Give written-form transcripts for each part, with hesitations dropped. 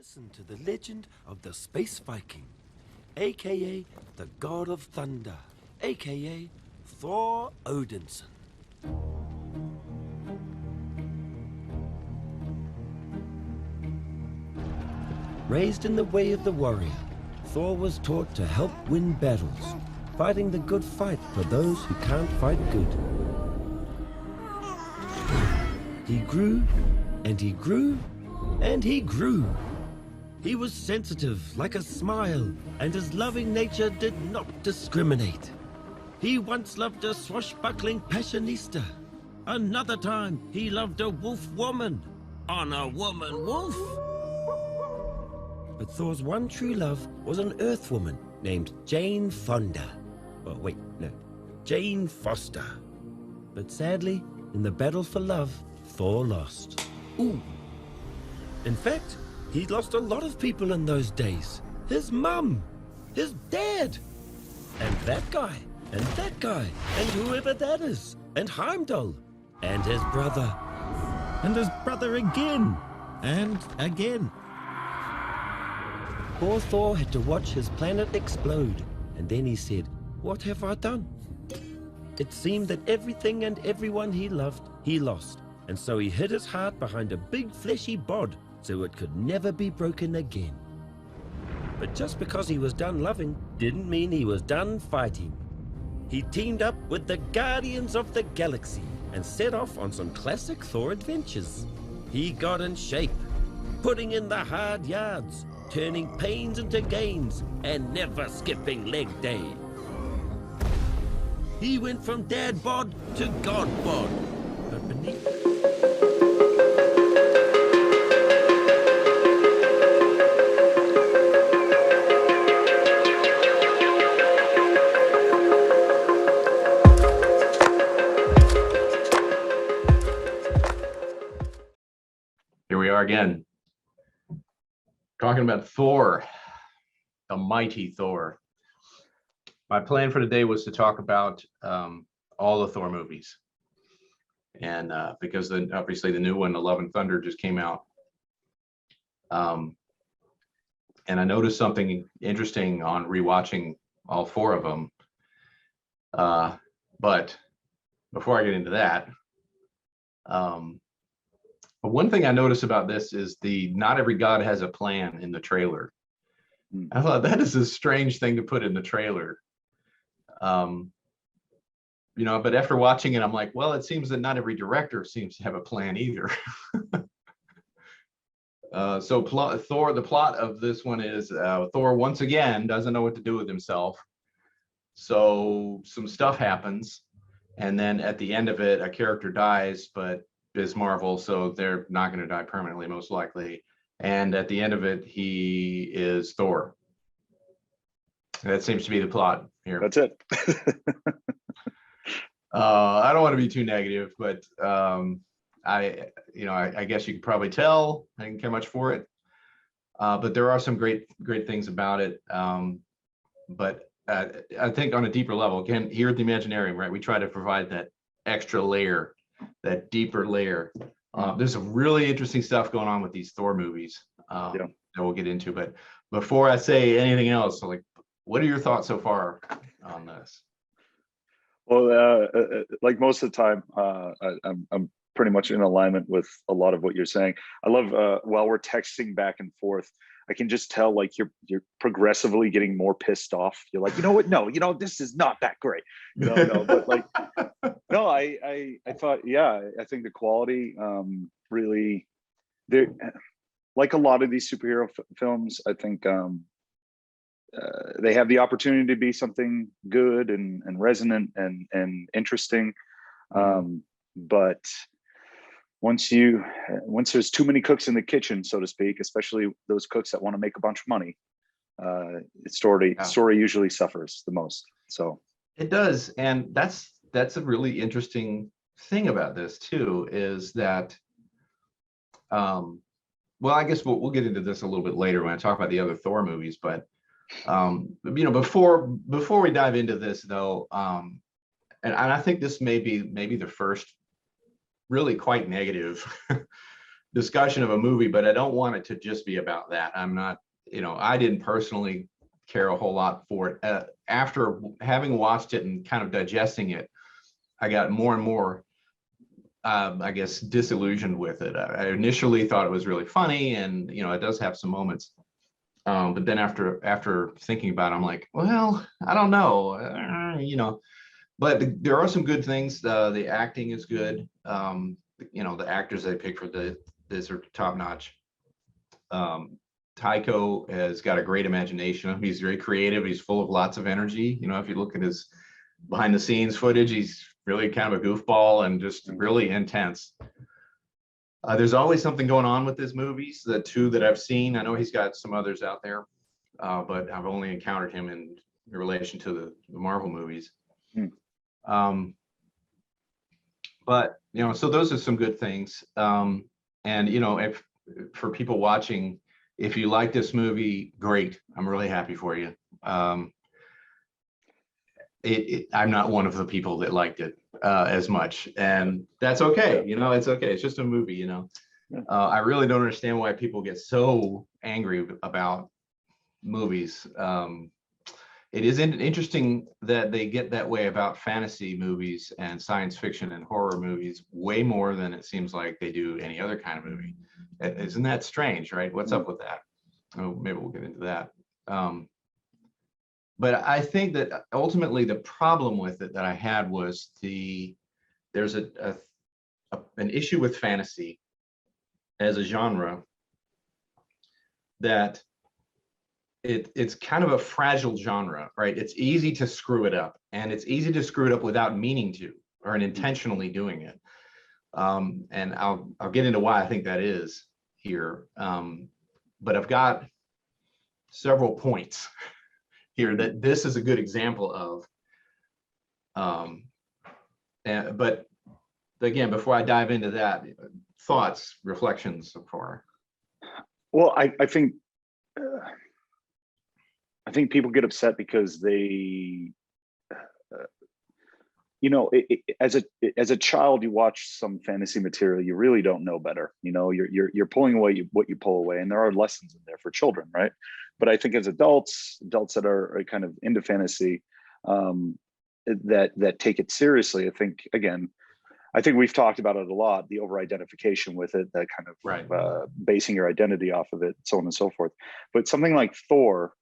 Listen to the legend of the Space Viking, aka the God of Thunder, aka Thor Odinson. Raised in the way of the warrior, Thor was taught to help win battles, fighting the good fight for those who can't fight good. He grew, and he grew, and he grew. He was sensitive like a smile, and his loving nature did not discriminate. He once loved a swashbuckling passionista. Another time, he loved a wolf woman on a woman wolf. But Thor's one true love was an earth woman named Jane Fonda. Oh, wait, no, Jane Foster. But sadly, in the battle for love, Thor lost. Ooh. In fact, he lost a lot of people in those days. His mum, his dad, and that guy, and that guy, and whoever that is, and Heimdall, and his brother again, and again. Poor Thor had to watch his planet explode, and then he said, "What have I done?" It seemed that everything and everyone he loved, he lost, and so he hid his heart behind a big fleshy bod so it could never be broken again. But just because he was done loving didn't mean he was done fighting. He teamed up with the Guardians of the Galaxy and set off on some classic Thor adventures. He got in shape, putting in the hard yards, turning pains into gains, and never skipping leg day. He went from dad bod to god bod, but beneath... Here we are again, talking about Thor, the mighty Thor. My plan for today was to talk about all the Thor movies. And because obviously the new one, Love and Thunder, just came out. And I noticed something interesting on rewatching all four of them. But before I get into that, but one thing I noticed about this is the "not every god has a plan" in the trailer. I thought that is a strange thing to put in the trailer. But after watching it, I'm like, well, it seems that not every director seems to have a plan either. The plot of this one is Thor once again doesn't know what to do with himself. So some stuff happens, and then at the end of it, a character dies, but is Marvel, so they're not going to die permanently, most likely. And at the end of it, he is Thor. That seems to be the plot here. That's it. I don't want to be too negative, but I guess you could probably tell I didn't care much for it. But there are some great things about it. But I think on a deeper level, again, here at the Imaginarium, right, we try to provide that extra layer, that deeper layer. There's some really interesting stuff going on with these Thor movies that we'll get into. But before I say anything else, like, what are your thoughts so far on this? Well, like most of the time, I'm pretty much in alignment with a lot of what you're saying. I love while we're texting back and forth, I can just tell like you're progressively getting more pissed off. You're like, you know what? No, this is not that great. No, but like, no, I thought, yeah, I think the quality really, there, like a lot of these superhero films, I think they have the opportunity to be something good and resonant and interesting. But once there's too many cooks in the kitchen, so to speak, especially those cooks that want to make a bunch of money, story usually suffers the most. So it does. And that's a really interesting thing about this too, is that well, I guess we'll get into this a little bit later when I talk about the other Thor movies, but before we dive into this though, and I think this may be the first really quite negative discussion of a movie, but I don't want it to just be about that. I'm not, I didn't personally care a whole lot for it. After having watched it and kind of digesting it, I got more and more, I guess, disillusioned with it. I initially thought it was really funny, and it does have some moments. But then after thinking about it, I'm like, well, I don't know, But there are some good things. The acting is good. The actors they pick for this are top notch. Taiko has got a great imagination. He's very creative. He's full of lots of energy. If you look at his behind the scenes footage, he's really kind of a goofball and just really intense. There's always something going on with his movies. The two that I've seen, I know he's got some others out there, but I've only encountered him in relation to the Marvel movies. But so those are some good things. And if for people watching, if you like this movie, great. I'm really happy for you. I'm not one of the people that liked it as much, and that's okay. It's okay. It's just a movie. I really don't understand why people get so angry about movies. It is interesting that they get that way about fantasy movies and science fiction and horror movies way more than it seems like they do any other kind of movie. Isn't that strange, right? What's up with that? Oh, maybe we'll get into that. But I think that ultimately the problem with it that I had was there's an issue with fantasy as a genre that it's kind of a fragile genre, right? It's easy to screw it up, and it's easy to screw it up without meaning to or intentionally doing it. And I'll get into why I think that is here. But I've got several points here that this is a good example of. But again, before I dive into that, thoughts, reflections so far. Well, I think people get upset because they, as a child, you watch some fantasy material, you really don't know better. You're pulling away what you pull away, and there are lessons in there for children, right? But I think as adults that are kind of into fantasy, that take it seriously, I think we've talked about it a lot, the over-identification with it, that kind of right. Basing your identity off of it, so on and so forth. But something like Thor,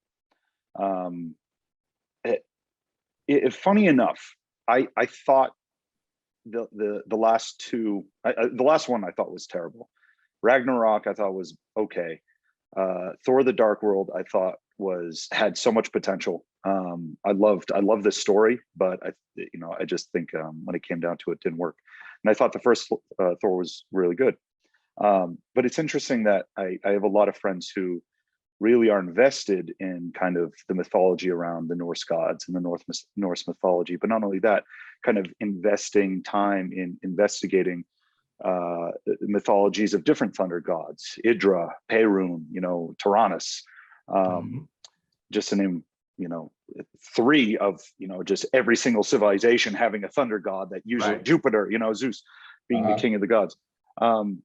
funny enough, I thought the last two, the last one I thought was terrible. Ragnarok I thought was okay. Thor: The Dark World I thought had so much potential. I loved the story, but I just think when it came down to it, it didn't work. And I thought the first Thor was really good. But it's interesting that I have a lot of friends who really are invested in kind of the mythology around the Norse gods and the Norse mythology, but not only that, kind of investing time in investigating mythologies of different thunder gods, Idra, Perun, Tyrannus, just to name, three of, just every single civilization having a thunder god that usually right. Jupiter, Zeus being the king of the gods. And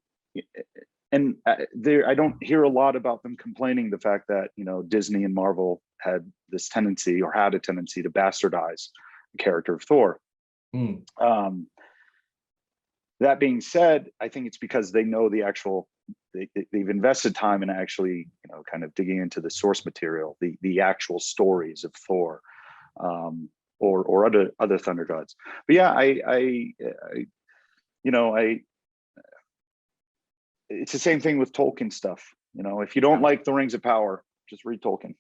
I don't hear a lot about them complaining the fact that, Disney and Marvel had a tendency to bastardize the character of Thor. That being said, I think it's because they know they've invested time in actually, kind of digging into the source material, the actual stories of Thor, or other thunder gods. But yeah, it's the same thing with Tolkien stuff. If you don't like the Rings of Power, just read Tolkien.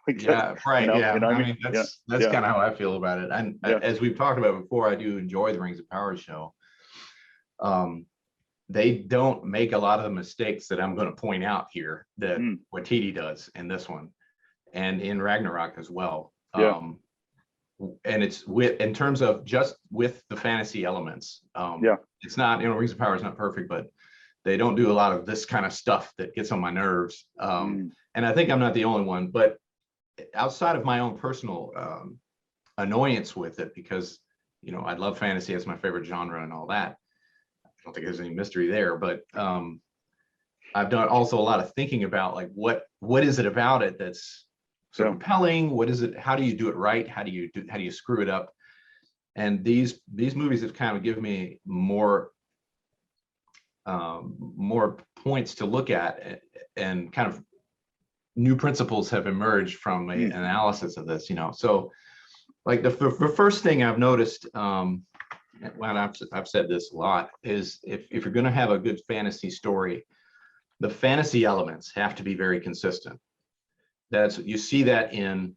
Yeah, right. I mean, that's yeah. kind of how I feel about it. And as we've talked about before, I do enjoy the Rings of Power show. They don't make a lot of the mistakes that I'm going to point out here that Waititi does in this one, and in Ragnarok as well. And it's in terms of just with the fantasy elements. It's not, Rings of Power is not perfect, but they don't do a lot of this kind of stuff that gets on my nerves. And I think I'm not the only one, but outside of my own personal annoyance with it, because, I love fantasy, it's my favorite genre and all that. I don't think there's any mystery there, but I've done also a lot of thinking about like what is it about it that's so Yeah. compelling? What is it? How do you do it right? How do you screw it up? And these movies have kind of given me more points to look at, and kind of new principles have emerged from an analysis of this. So like the first thing I've noticed, well, I've said this a lot, is if you're going to have a good fantasy story, the fantasy elements have to be very consistent. You see that in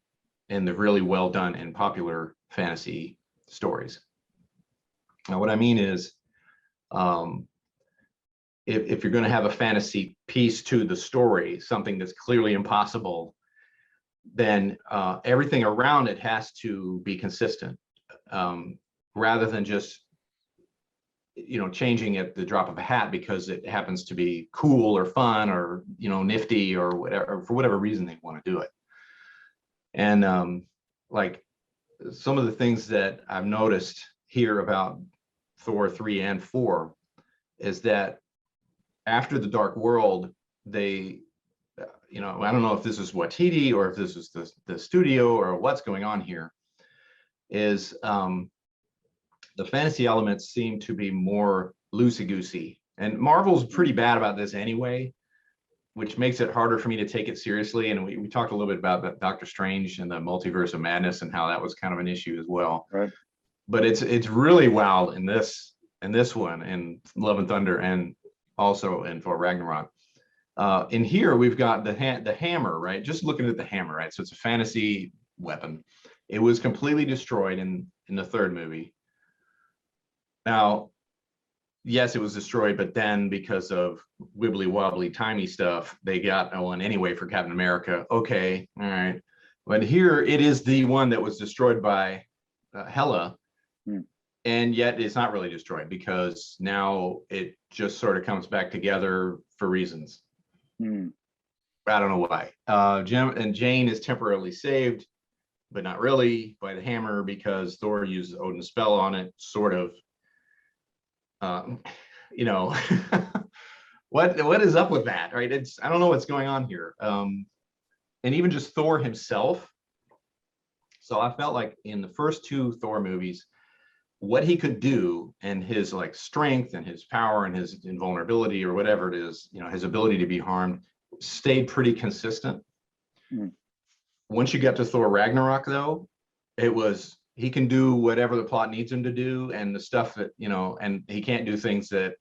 the really well done and popular fantasy stories. Now, what I mean is, if you're going to have a fantasy piece to the story, something that's clearly impossible, then everything around it has to be consistent, rather than just changing at the drop of a hat because it happens to be cool or fun or nifty or whatever, for whatever reason they want to do it. And like some of the things that I've noticed here about Thor 3 and 4 is that after the Dark World, they, I don't know if this is Watiti or if this is the studio or what's going on here, is the fantasy elements seem to be more loosey-goosey. And Marvel's pretty bad about this anyway, which makes it harder for me to take it seriously. And we talked a little bit about Doctor Strange and the Multiverse of Madness and how that was kind of an issue as well. Right. But it's really wild in this one, in Love and Thunder, and also in Thor Ragnarok. In here we've got the hammer, right? Just looking at the hammer, right? So it's a fantasy weapon. It was completely destroyed in the third movie. Now, yes, it was destroyed, but then because of wibbly wobbly timey stuff, they got one anyway for Captain America. Okay, all right. But here it is the one that was destroyed by Hela, and yet it's not really destroyed because now it just sort of comes back together for reasons. I don't know why. Jane is temporarily saved, but not really, by the hammer because Thor uses Odin's spell on it, sort of. What is up with that, right? I don't know what's going on here. And even just Thor himself. So I felt like in the first two Thor movies, what he could do and his like strength and his power and his invulnerability or whatever it is, his ability to be harmed, stayed pretty consistent. Once you get to Thor Ragnarok, though, he can do whatever the plot needs him to do, and the stuff that, and he can't do things that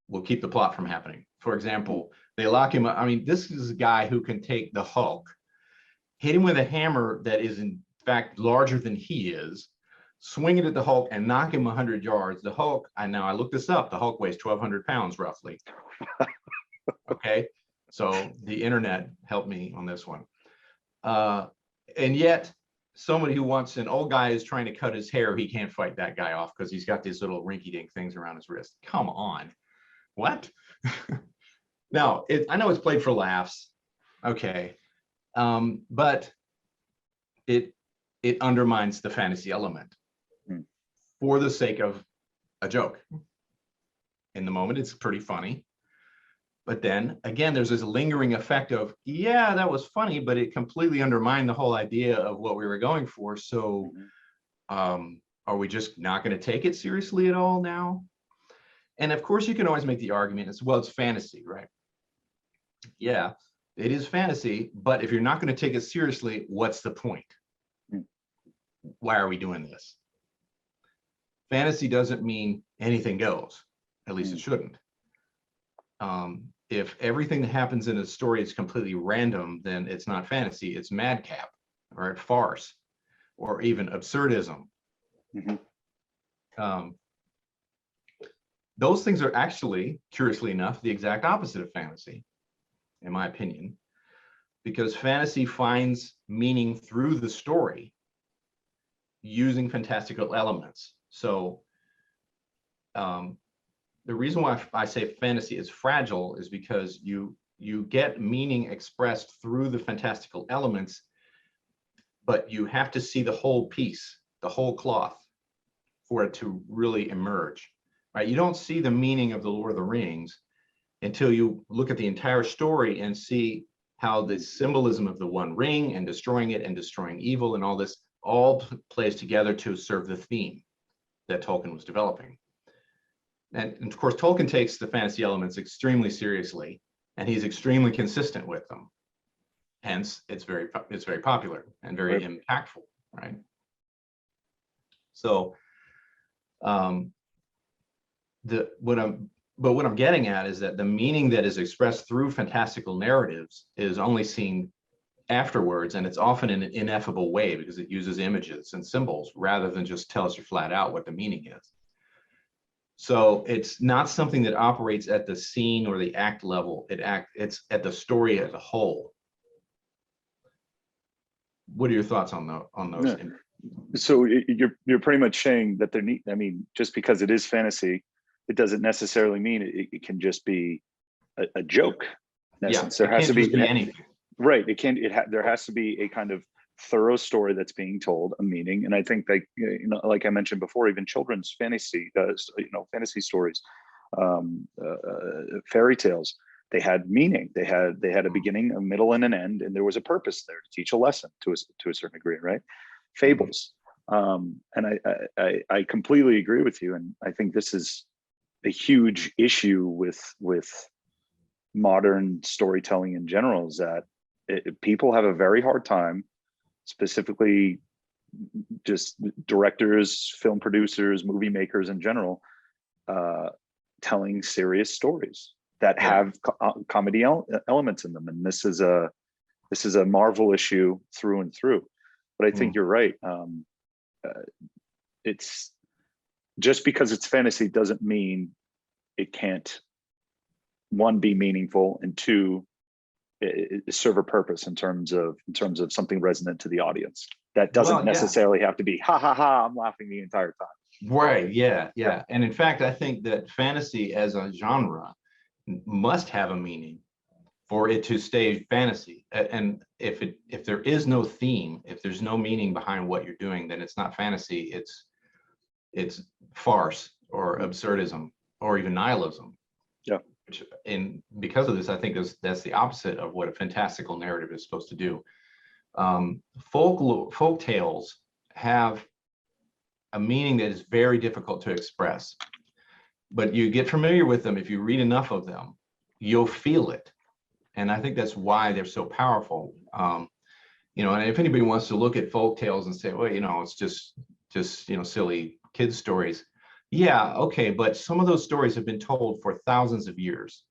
will keep the plot from happening. For example, they lock him up. I mean, this is a guy who can take the Hulk, hit him with a hammer that is in fact larger than he is, swing it at the Hulk and knock him 100 yards. The Hulk, I looked this up, the Hulk weighs 1,200 pounds roughly. Okay, so the internet helped me on this one. And yet, somebody who wants, an old guy is trying to cut his hair, he can't fight that guy off because he's got these little rinky-dink things around his wrist. Come on. What? Now, I know it's played for laughs. Okay. But it undermines the fantasy element for the sake of a joke. In the moment, it's pretty funny. But then again, there's this lingering effect of, yeah, that was funny, but it completely undermined the whole idea of what we were going for. So are we just not going to take it seriously at all now? And of course, you can always make the argument as well, it's fantasy, right? Yeah, it is fantasy, but if you're not going to take it seriously, what's the point? Why are we doing this? Fantasy doesn't mean anything goes, at least it shouldn't. If everything that happens in a story is completely random, then it's not fantasy, it's madcap, or farce, or even absurdism. Those things are actually, curiously enough, the exact opposite of fantasy, in my opinion, because fantasy finds meaning through the story using fantastical elements. So the reason why I say fantasy is fragile is because you get meaning expressed through the fantastical elements, but you have to see the whole piece, the whole cloth, for it to really emerge, right? You don't see the meaning of the Lord of the Rings until you look at the entire story and see how the symbolism of the One Ring and destroying it and destroying evil and all this all plays together to serve the theme that Tolkien was developing. And of course, Tolkien takes the fantasy elements extremely seriously, and he's extremely consistent with them. Hence, it's very popular and very impactful, right? So, what I'm getting at is that the meaning that is expressed through fantastical narratives is only seen afterwards, and it's often in an ineffable way because it uses images and symbols rather than just tells you flat out what the meaning is. So it's not something that operates at the scene or the act level. It's at the story as a whole. What are your thoughts on those? Yeah. So you're pretty much saying that I mean, just because it is fantasy, it doesn't necessarily mean it can just be a joke. In essence, there has to be anything. Right. There has to be a kind of thorough story that's being told, a meaning. And I think that, like I mentioned before, even children's fantasy, fantasy stories, fairy tales, they had meaning. They had a beginning, a middle, and an end, and there was a purpose there to teach a lesson to a certain degree, right? Fables. And I completely agree with you. And I think this is a huge issue with modern storytelling in general, is that people have a very hard time, specifically just directors, film producers, movie makers in general, telling serious stories that have comedy elements in them. And this is a Marvel issue through and through. But I think you're right. It's just because it's fantasy doesn't mean it can't, one, be meaningful, and two, it serve a purpose in terms of something resonant to the audience. That doesn't necessarily have to be ha ha ha, I'm laughing the entire time. Right. Yeah. And in fact, I think that fantasy as a genre must have a meaning for it to stay fantasy. And if there is no theme, if there's no meaning behind what you're doing, then it's not fantasy. It's farce or absurdism or even nihilism. Yeah. Because of this, I think that's the opposite of what a fantastical narrative is supposed to do. Folk tales have a meaning that is very difficult to express, but you get familiar with them. If you read enough of them, you'll feel it. And I think that's why they're so powerful. And if anybody wants to look at folk tales and say, well, it's just silly kids stories. Yeah, okay, but some of those stories have been told for thousands of years.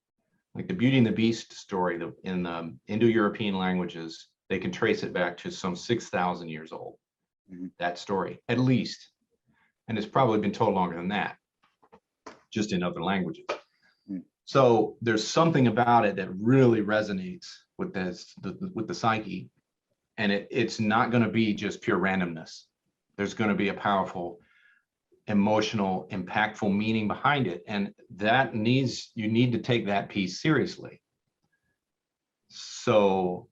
Like the Beauty and the Beast story in the Indo-European languages, they can trace it back to some 6,000 years old, that story, at least. And it's probably been told longer than that, just in other languages. So there's something about it that really resonates with the psyche. And it's not going to be just pure randomness. There's going to be a powerful, emotional, impactful meaning behind it, and you need to take that piece seriously. So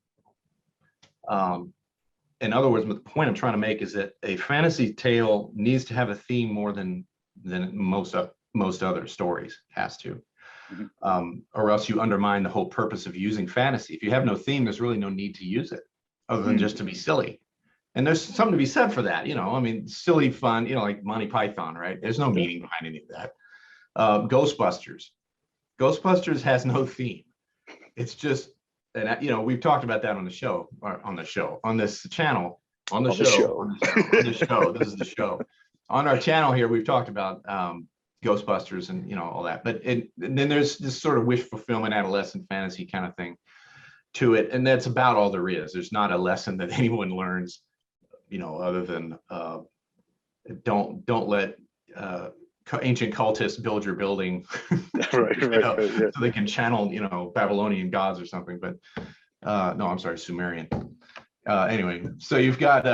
in other words, the point I'm trying to make is that a fantasy tale needs to have a theme more than most other stories has to, or else you undermine the whole purpose of using fantasy. If you have no theme, there's really no need to use it other than just to be silly. And there's something to be said for that, silly fun, like Monty Python, right? There's no meaning behind any of that. Ghostbusters has no theme. It's just, and we've talked about that on this channel, this is the show. On our channel here, we've talked about Ghostbusters and all that. But and then there's this sort of wish fulfillment, adolescent fantasy kind of thing to it, and that's about all there is. There's not a lesson that anyone learns, other than don't let ancient cultists build your building, right, so they can channel Babylonian gods or something. But no, I'm sorry, Sumerian. Anyway, so you've got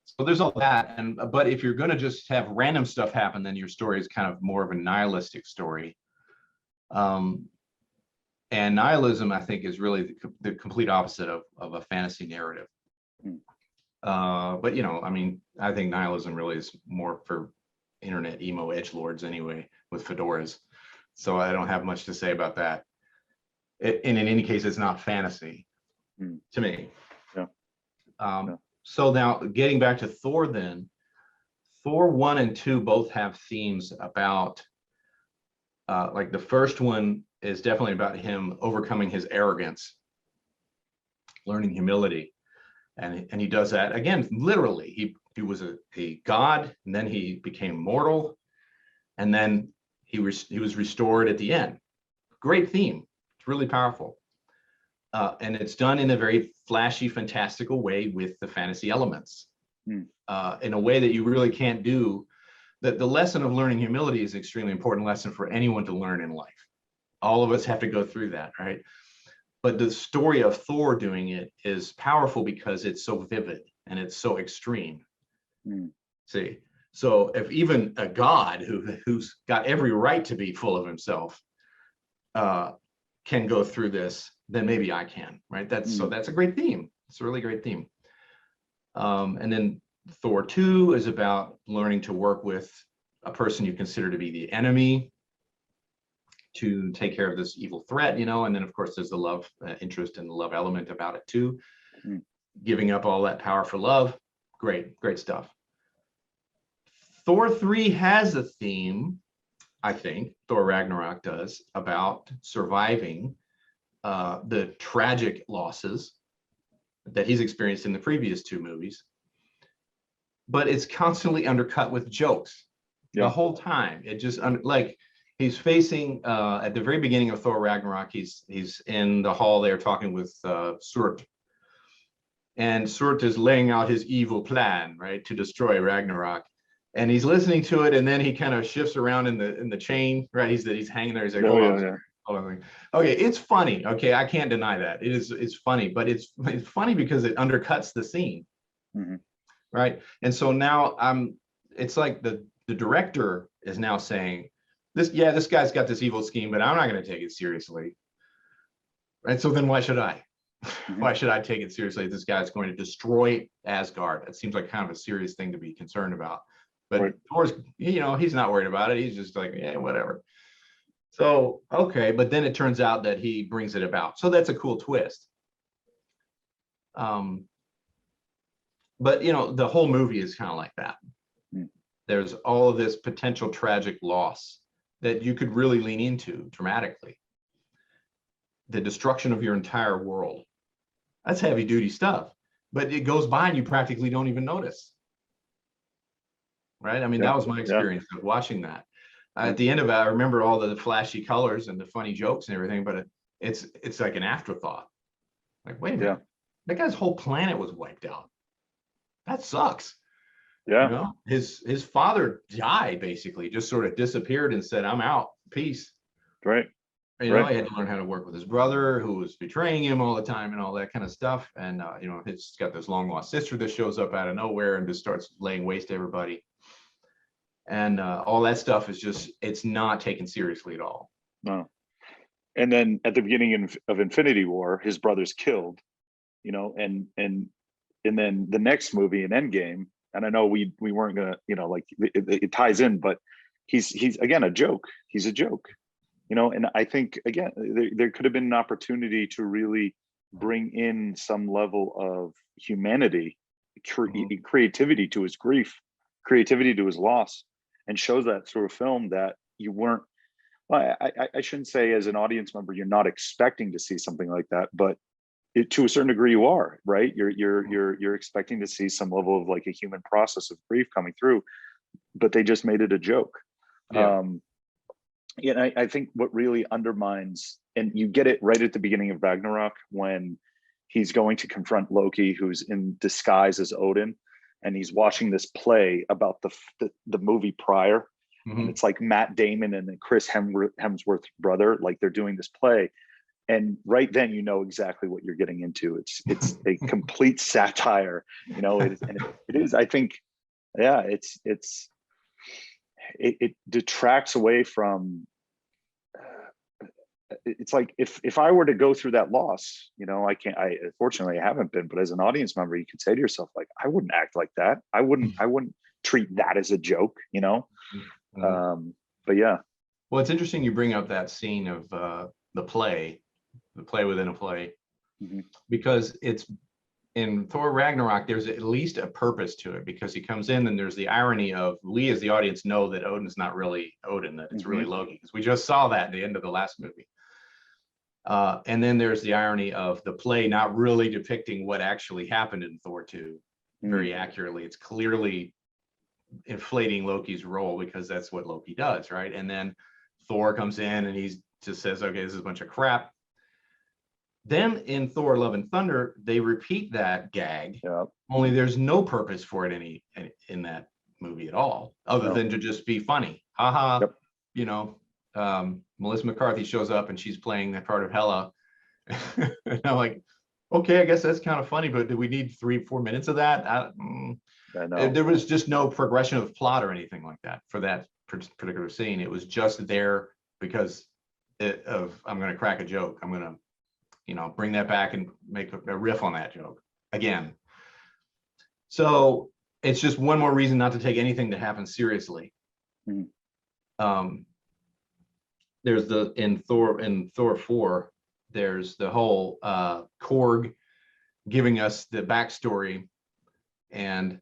so there's all that, but if you're going to just have random stuff happen, then your story is kind of more of a nihilistic story. And nihilism, I think, is really the complete opposite of a fantasy narrative. But I think nihilism really is more for internet emo edgelords anyway, with fedoras. so I don't have much to say about that. And in any case, it's not fantasy to me. Yeah. So now getting back to Thor, then Thor 1 and 2 both have themes about, like the first one is definitely about him overcoming his arrogance, learning humility. And he does that again, literally. He was a god, and then he became mortal, and then he was restored at the end. Great theme. It's really powerful. And it's done in a very flashy, fantastical way with the fantasy elements, in a way that you really can't do. That the lesson of learning humility is an extremely important lesson for anyone to learn in life. All of us have to go through that, right? But the story of Thor doing it is powerful because it's so vivid and it's so extreme. See, so if even a god who's got every right to be full of himself can go through this, then maybe I can, right? So that's a great theme. It's a really great theme. And then Thor 2 is about learning to work with a person you consider to be the enemy to take care of this evil threat, and then of course there's the love interest and the love element about it too. Giving up all that power for love. Great stuff. Thor 3 has a theme, I think, Thor Ragnarok does, about surviving the tragic losses that he's experienced in the previous 2 movies. But it's constantly undercut with jokes the whole time. It just like he's facing at the very beginning of Thor Ragnarok, he's in the hall there talking with Surt. And Surt is laying out his evil plan, right, to destroy Ragnarok. And he's listening to it, and then he kind of shifts around in the chain, right? He's hanging there. He's like, hold on. Okay, it's funny. Okay, I can't deny that. It's funny, but it's funny because it undercuts the scene. Right. And so now it's like the director is now saying, this guy's got this evil scheme, but I'm not going to take it seriously. Right. So then why should I? Why should I take it seriously if this guy's going to destroy Asgard? It seems like kind of a serious thing to be concerned about. But Thor's, he's not worried about it. He's just like, yeah, whatever. So, okay. But then it turns out that he brings it about. So that's a cool twist. But, the whole movie is kind of like that. There's all of this potential tragic loss that you could really lean into dramatically. The destruction of your entire world. That's heavy duty stuff, but it goes by and you practically don't even notice. Right? I mean, that was my experience of watching that. At the end of it, I remember all the flashy colors and the funny jokes and everything, but it's like an afterthought. Like, wait a minute, that guy's whole planet was wiped out. That sucks. His father died, basically, just sort of disappeared and said, I'm out, peace. Right. He had to learn how to work with his brother, who was betraying him all the time and all that kind of stuff. And he's got this long lost sister that shows up out of nowhere and just starts laying waste to everybody. And all that stuff is just, it's not taken seriously at all. No. And then at the beginning of Infinity War, his brother's killed, and then the next movie, in Endgame, and I know we weren't gonna, it ties in, but he's again a joke. He's a joke, and I think again there could have been an opportunity to really bring in some level of humanity, creativity to his grief, creativity to his loss, and shows that through a film that you weren't. Well, I shouldn't say as an audience member you're not expecting to see something like that, but to a certain degree you are, right? You're expecting to see some level of like a human process of grief coming through, but they just made it a joke. I think what really undermines, and you get it right at the beginning of Ragnarok when he's going to confront Loki, who's in disguise as Odin, and he's watching this play about the movie prior. And it's like Matt Damon and Chris Hemsworth's brother, like they're doing this play. And right then, exactly what you're getting into. It's a complete satire, it is. I think, it detracts away from. It's like if I were to go through that loss, unfortunately I haven't been, but as an audience member, you could say to yourself, like, I wouldn't act like that. I wouldn't treat that as a joke, But yeah. Well, it's interesting you bring up that scene of the play within a play, Mhm. because it's in Thor Ragnarok, there's at least a purpose to it, because he comes in and there's the irony of we as the audience know that Odin's not really Odin, that it's really Loki, because we just saw that at the end of the last movie. And then there's the irony of the play not really depicting what actually happened in Thor 2 very accurately. It's clearly inflating Loki's role because that's what Loki does, right? And then Thor comes in and he just says, okay, this is a bunch of crap. Then in Thor Love and Thunder, they repeat that gag, only there's no purpose for it in that movie at all, other than to just be funny. Haha, you know, Melissa McCarthy shows up and she's playing that part of Hela. And I'm like, okay, I guess that's kind of funny, but do we need 3-4 minutes of that? I know. There was just no progression of plot or anything like that for that particular scene. It was just there because I'm going to crack a joke. I'm going to, you know, bring that back and make a riff on that joke again. So it's just one more reason not to take anything that happens seriously. There's in Thor 4, there's the whole Korg giving us the backstory, and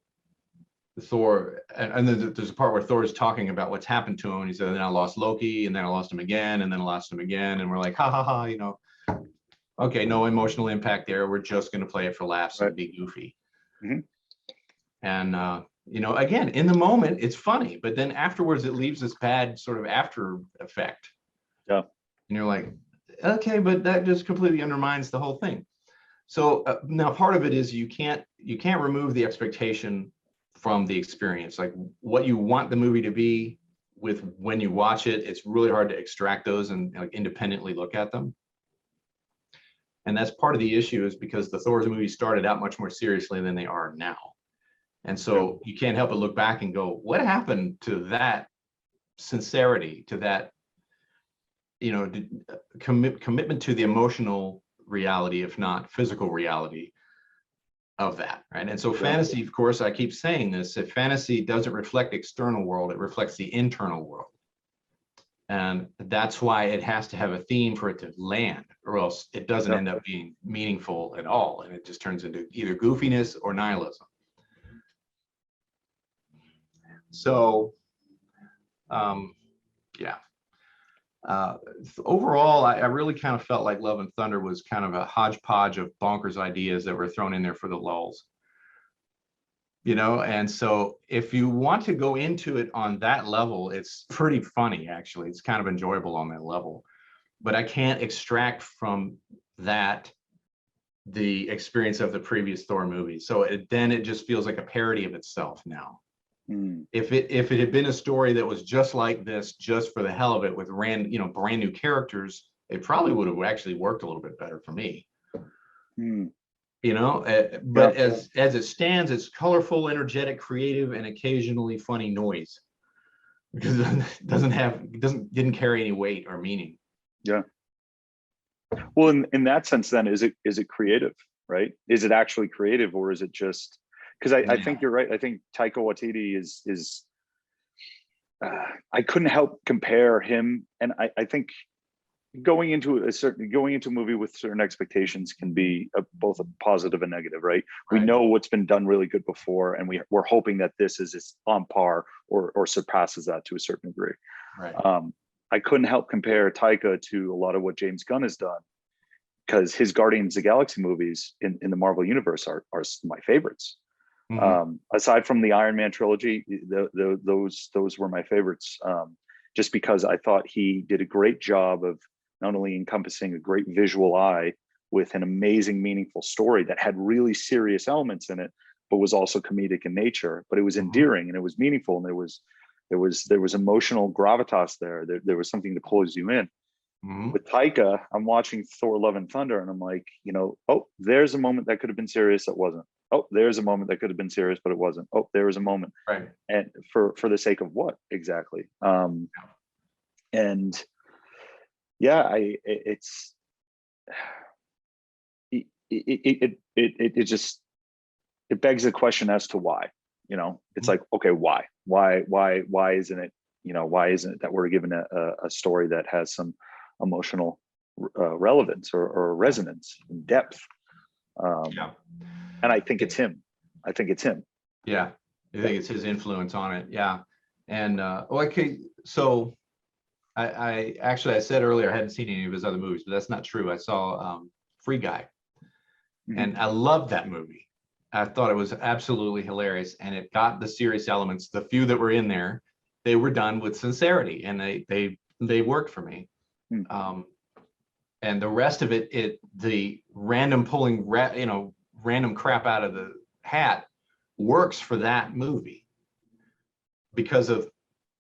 Thor, and then there's a part where Thor is talking about what's happened to him, and he said, then I lost Loki, and then I lost him again, and then I lost him again, and we're like, ha ha ha, you know, okay, no emotional impact there. We're just going to play it for laughs and be goofy. And you know, again, in the moment, it's funny, but then afterwards, it leaves this bad sort of after effect. And you're like, okay, but that just completely undermines the whole thing. So now part of it is you can't remove the expectation from the experience, like what you want the movie to be with when you watch it. It's really hard to extract those and like independently look at them. And that's part of the issue, is because the Thor's movies started out much more seriously than they are now. And so you can't help but look back and go, what happened to that sincerity, to that, you know, commitment to the emotional reality, if not physical reality of that, right? And so fantasy, of course, I keep saying this, if fantasy doesn't reflect the external world, it reflects the internal world. And that's why it has to have a theme for it to land, or else it doesn't end up being meaningful at all. And it just turns into either goofiness or nihilism. So, yeah. Overall, I really kind of felt like Love and Thunder was kind of a hodgepodge of bonkers ideas that were thrown in there for the lulz. You know, and so if you want to go into it on that level, it's pretty funny, actually. It's kind of enjoyable on that level. But I can't extract from that the experience of the previous Thor movie. So then it just feels like a parody of itself now. If it had been a story that was just like this, just for the hell of it, with brand new characters, it probably would have actually worked a little bit better for me. You know, but as it stands, it's colorful, energetic, creative, and occasionally funny noise, because it didn't carry any weight or meaning. Well, in that sense, then is it creative, right? Is it actually creative, or is it just? Because I think you're right. I think Taika Waititi is I couldn't help compare him, and I think going into a movie with certain expectations can be both a positive and negative, right? We know what's been done really good before, and we're hoping that this is on par or surpasses that to a certain degree. I couldn't help compare Taika to a lot of what James Gunn has done, because his Guardians of the Galaxy movies in the Marvel universe are my favorites. Aside from the Iron Man trilogy, those were my favorites, just because I thought he did a great job of not only encompassing a great visual eye with an amazing, meaningful story that had really serious elements in it, but was also comedic in nature. But it was endearing and it was meaningful, and there was emotional gravitas there. There was something to close you in. With Taika, I'm watching Thor: Love and Thunder, and I'm like, oh, there's a moment that could have been serious that wasn't. Oh, there's a moment that could have been serious, but it wasn't. Oh, there was a moment. And for the sake of what exactly? And yeah, it just begs the question as to why. It's like, okay, why isn't it why isn't it that we're given a story that has some emotional relevance or resonance and depth? Yeah. And I think it's him. Yeah. I think it's his influence on it. Yeah. And okay, so I actually, I said earlier I hadn't seen any of his other movies, but that's not true. I saw Free Guy, and I loved that movie. I thought it was absolutely hilarious, and it got the serious elements. The few that were in there, they were done with sincerity, and they worked for me. And the rest of it, the random pulling, random crap out of the hat works for that movie because of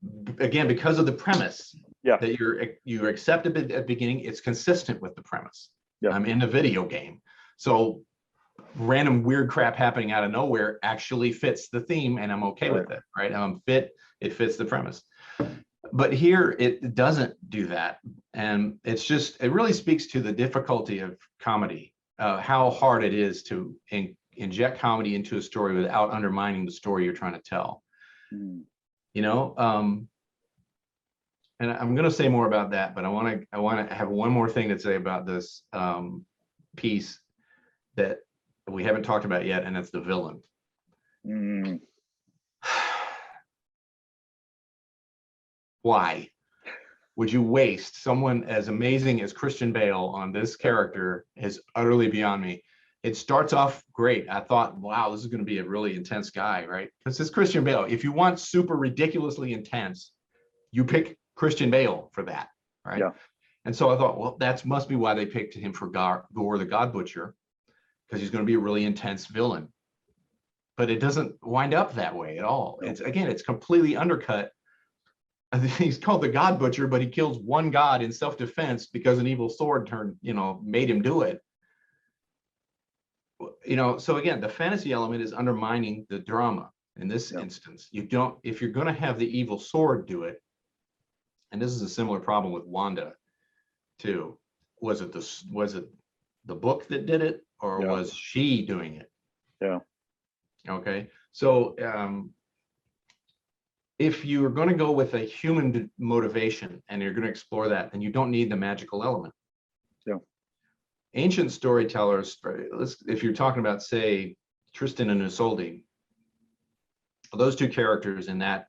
the premise. Yeah. That you're accepted at the beginning. It's consistent with the premise. Yeah. I'm in a video game, so random weird crap happening out of nowhere actually fits the theme, and I'm okay with it, right? It fits the premise. But here it doesn't do that, and it really speaks to the difficulty of comedy, how hard it is to inject comedy into a story without undermining the story you're trying to tell. And I'm going to say more about that, but I want to have one more thing to say about this piece that we haven't talked about yet, and it's the villain. Why would you waste someone as amazing as Christian Bale on this character? Is utterly beyond me. It starts off great. I thought, wow, this is going to be a really intense guy, right? Because it's Christian Bale. If you want super ridiculously intense, you pick Christian Bale for that, right? Yeah. And so I thought, well, that must be why they picked him for Gore the God Butcher, because he's going to be a really intense villain. But it doesn't wind up that way at all. It's completely undercut. He's called the God Butcher, but he kills one god in self-defense because an evil sword made him do it. So again, the fantasy element is undermining the drama in this instance. If you're going to have the evil sword do it, and this is a similar problem with Wanda too. Was it the book that did it, or was she doing it? Yeah. Okay. So if you're going to go with a human motivation and you're going to explore that, then you don't need the magical element. Yeah. Ancient storytellers, if you're talking about, say, Tristan and Isolde, those two characters in that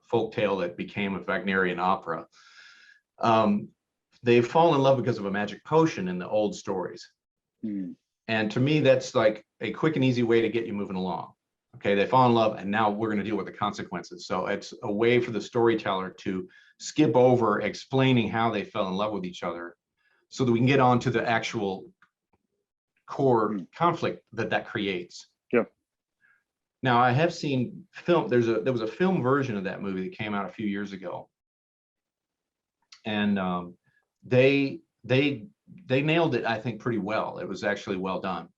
folk tale that became a Wagnerian opera, they fall in love because of a magic potion in the old stories. And to me, that's like a quick and easy way to get you moving along. Okay, they fall in love, and now we're going to deal with the consequences. So it's a way for the storyteller to skip over explaining how they fell in love with each other, so that we can get on to the actual core conflict that creates. Yeah. Now, I have seen film. There was a film version of that movie that came out a few years ago, and they nailed it, I think, pretty well. It was actually well done.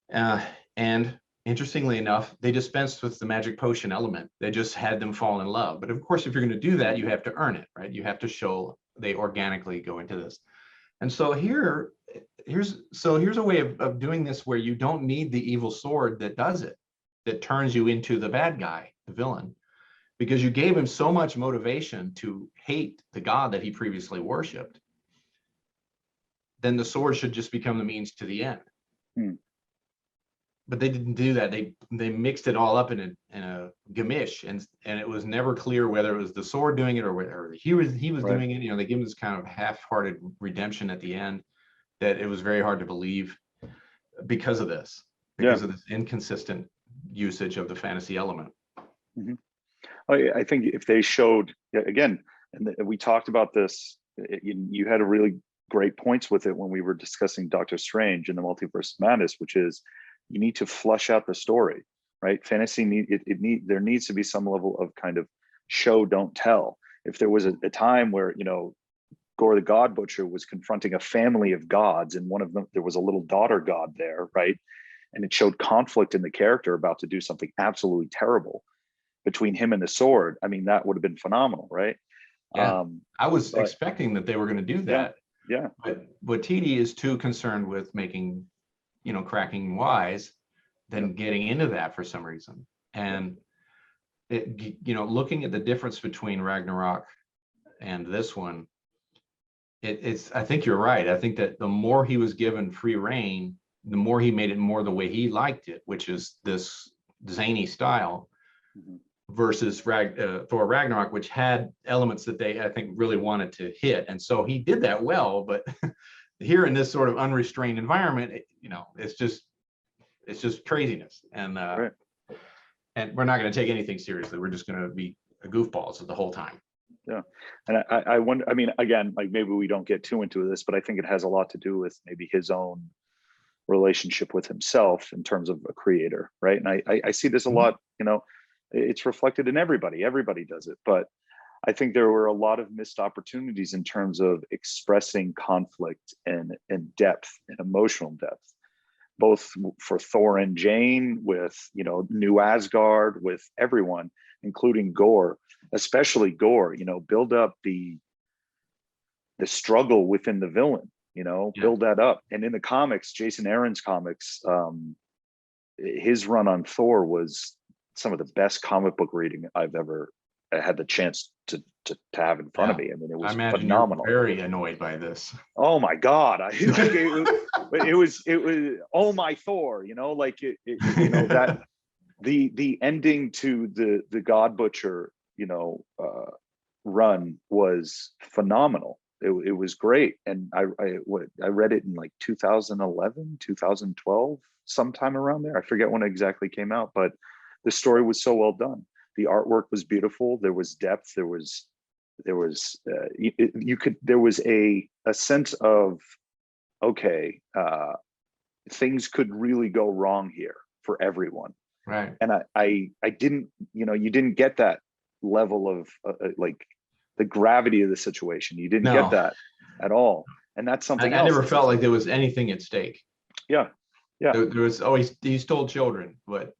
And interestingly enough, they dispensed with the magic potion element. They just had them fall in love. But of course, if you're going to do that, you have to earn it, right? You have to show they organically go into this. And so here's a way of doing this where you don't need the evil sword that does it, that turns you into the bad guy, the villain, because you gave him so much motivation to hate the god that he previously worshipped. Then the sword should just become the means to the end. But they didn't do that. They mixed it all up in a gamish, and it was never clear whether it was the sword doing it or whether he was doing it. They give him this kind of half-hearted redemption at the end that it was very hard to believe because of this inconsistent usage of the fantasy element. I think if they showed, again, and we talked about this, you had a really great points with it when we were discussing Doctor Strange and the Multiverse of Madness, which is you need to flush out the story, right? Fantasy there needs to be some level of kind of show, don't tell. If there was a time where, Gore the God Butcher was confronting a family of gods, and one of them, there was a little daughter god there, right? And it showed conflict in the character about to do something absolutely terrible between him and the sword. I mean, that would have been phenomenal, right? Yeah. I was expecting that they were going to do that. Yeah. But TD is too concerned with making, cracking wise than getting into that for some reason. And looking at the difference between Ragnarok and this one, it's, I think you're right. I think that the more he was given free reign, the more he made it more the way he liked it, which is this zany style, versus Thor Ragnarok, which had elements that they, I think, really wanted to hit. And so he did that well, but here in this sort of unrestrained environment, it's just craziness. And Right. and we're not going to take anything seriously. We're just going to be goofballs the whole time. Yeah. And I wonder, I mean, again, like maybe we don't get too into this, but I think it has a lot to do with maybe his own relationship with himself in terms of a creator, right? And I see this a lot, it's reflected in everybody. Everybody does it. But I think there were a lot of missed opportunities in terms of expressing conflict and depth and emotional depth, both for Thor and Jane, with, New Asgard, with everyone, including Gore, especially Gore, build up the struggle within the villain, build that up. And in the comics, Jason Aaron's comics, his run on Thor was some of the best comic book reading I've ever had the chance to have in front of me. I mean, it was phenomenal. You're very annoyed by this. Oh my God. It was, oh my Thor, that the ending to the God Butcher, run was phenomenal. It was great. And I read it in like 2011, 2012, sometime around there. I forget when it exactly came out, but the story was so well done. The artwork was beautiful. There was depth. There was a sense of, okay, things could really go wrong here for everyone. Right. And I didn't, you didn't get that level of like the gravity of the situation. You didn't get that at all. And that's something else. I never felt like there was anything at stake. Yeah. Yeah. There was, he stole children, but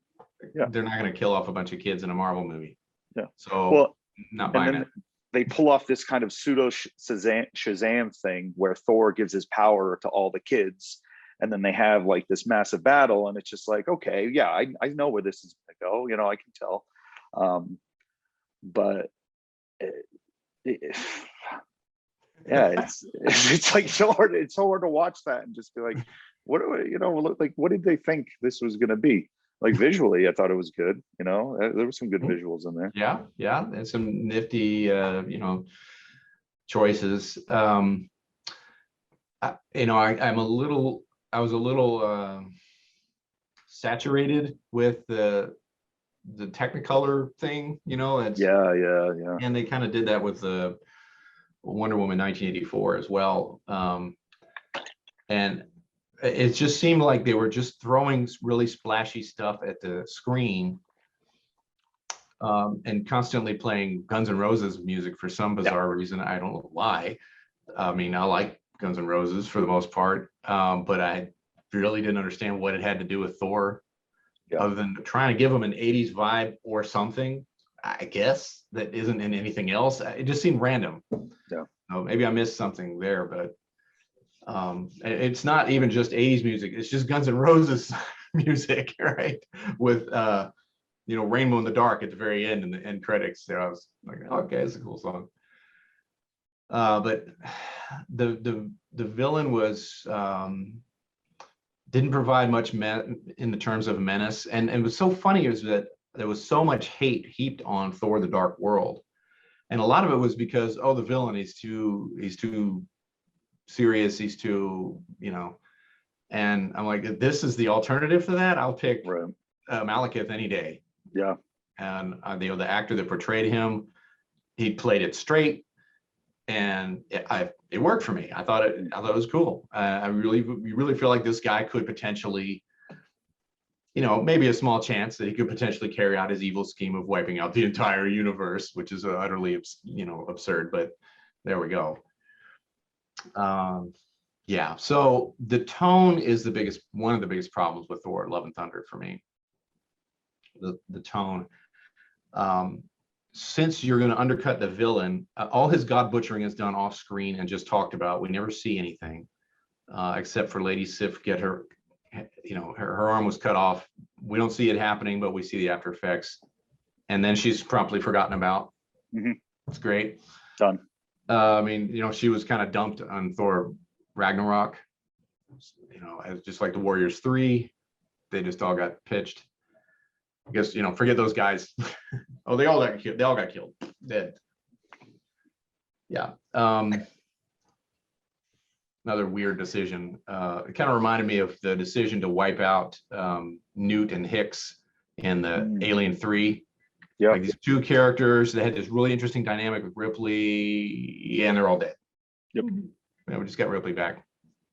they're not going to kill off a bunch of kids in a Marvel movie. Yeah. So not buying it. They pull off this kind of pseudo Shazam thing where Thor gives his power to all the kids. And then they have like this massive battle. And it's just like, okay, yeah, I know where this is going to go. I can tell. But it's like so hard. It's so hard to watch that and just be like, what did they think this was going to be? Like visually, I thought it was good. There were some good visuals in there. Yeah, and some nifty, choices. I was a little saturated with the Technicolor thing. Yeah. And they kind of did that with the Wonder Woman 1984 as well. And it just seemed like they were just throwing really splashy stuff at the screen, and constantly playing Guns N' Roses music for some bizarre reason. I don't know why. I mean, I like Guns N' Roses for the most part, but I really didn't understand what it had to do with Thor, other than trying to give him an 80s vibe or something, I guess, that isn't in anything else. It just seemed random. Yeah. Maybe I missed something there, but it's not even just 80s music. It's just Guns N' Roses music, right? With Rainbow in the Dark at the very end, in the end credits there. I was like, okay, it's a cool song. But the villain was didn't provide much in the terms of menace, and it was so funny is that there was so much hate heaped on Thor: The Dark World, and a lot of it was because the villain, he's too serious, he's too, and I'm like, if this is the alternative to that, I'll pick Malekith any day. Yeah. And the actor that portrayed him, he played it straight, and it worked for me. I thought it was cool. I really feel like this guy could potentially, maybe a small chance that he could potentially carry out his evil scheme of wiping out the entire universe, which is utterly absurd, but there we go. So the tone is one of the biggest problems with Thor: Love and Thunder for me. The tone, since you're going to undercut the villain, all his god butchering is done off screen and just talked about. We never see anything except for Lady Sif get her arm was cut off. We don't see it happening, but we see the after effects. and then she's promptly forgotten about. Mhm. It's great. Done. I mean, she was kind of dumped on Thor Ragnarok, as just like the Warriors 3, they just all got pitched. I guess, forget those guys. Oh, they all got killed. They all got killed, dead. Yeah. Another weird decision. It kind of reminded me of the decision to wipe out Newt and Hicks in the Alien 3. Yeah. Like these two characters, they had this really interesting dynamic with Ripley, and they're all dead. Yep. We just got Ripley back.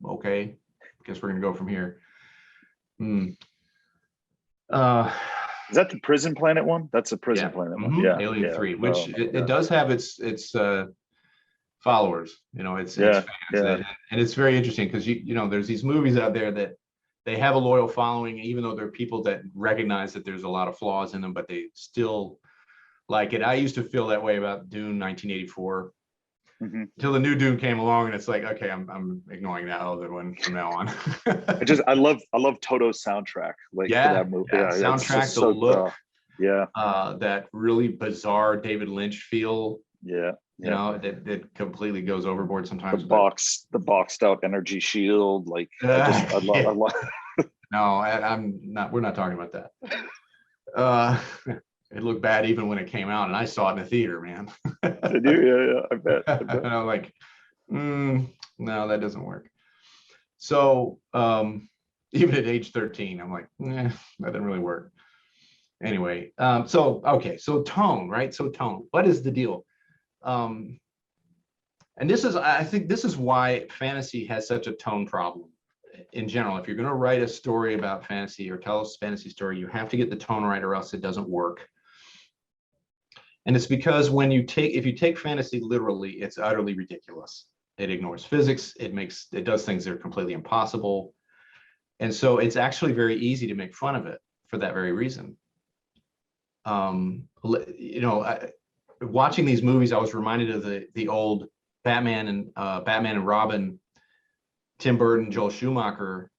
Okay, guess we're gonna go from here. Is that the prison planet one? That's the prison planet one. Yeah. Alien 3, which it does have its followers. It's fans, and it's very interesting because there's these movies out there that they have a loyal following, even though they're people that recognize that there's a lot of flaws in them, but they still like it. I used to feel that way about Dune 1984 until the new Dune came along, and it's like, okay, I'm ignoring that other one from now on. I love Toto's soundtrack, like for that movie. Soundtrack, the look, yeah, that really bizarre David Lynch feel. That completely goes overboard sometimes. The boxed out energy shield, like I love. No, I'm not. We're not talking about that. It looked bad even when it came out, and I saw it in the theater, man. Did you? Yeah, I bet. And I'm like, no, that doesn't work. So even at age 13, I'm like, that didn't really work. Anyway, so tone, right? So tone. What is the deal? And I think this is why fantasy has such a tone problem in general. If you're going to write a story about fantasy or tell a fantasy story, you have to get the tone right, or else it doesn't work. And it's because if you take fantasy literally, it's utterly ridiculous. It ignores physics. It does things that are completely impossible. And so it's actually very easy to make fun of it for that very reason. Watching these movies, I was reminded of the old Batman and Robin, Tim Burton, Joel Schumacher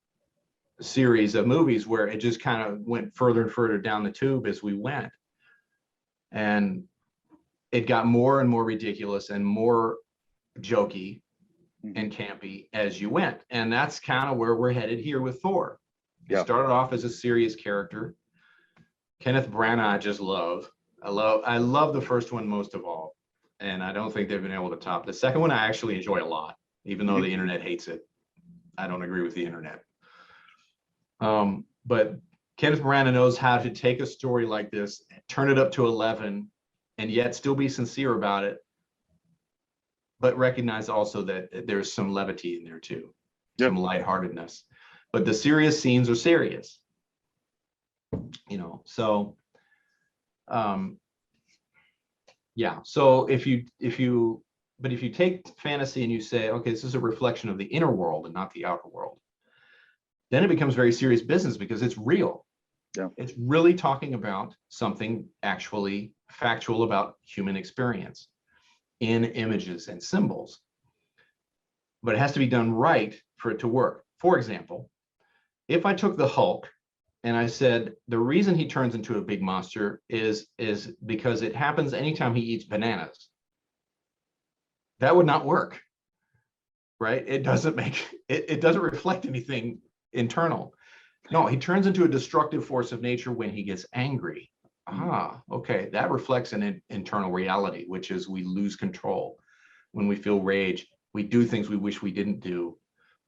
series of movies, where it just kind of went further and further down the tube as we went. And it got more and more ridiculous and more jokey and campy as you went. And that's kind of where we're headed here with Thor. It started off as a serious character. Kenneth Branagh, I just love. I love the first one most of all, and I don't think they've been able to top the second one. I actually enjoy a lot, even though the internet hates it. I don't agree with the internet. But Kenneth Branagh knows how to take a story like this, turn it up to 11, and yet still be sincere about it, but recognize also that there's some levity in there too, some lightheartedness. But the serious scenes are serious, so. So if you take fantasy and you say, okay, this is a reflection of the inner world and not the outer world, then it becomes very serious business because it's real. It's really talking about something actually factual about human experience in images and symbols, but it has to be done right for it to work. For example, if I took the Hulk and I said, the reason he turns into a big monster is because it happens anytime he eats bananas, that would not work, right? It doesn't reflect anything internal. No, he turns into a destructive force of nature when he gets angry. Okay, that reflects an internal reality, which is we lose control. When we feel rage, we do things we wish we didn't do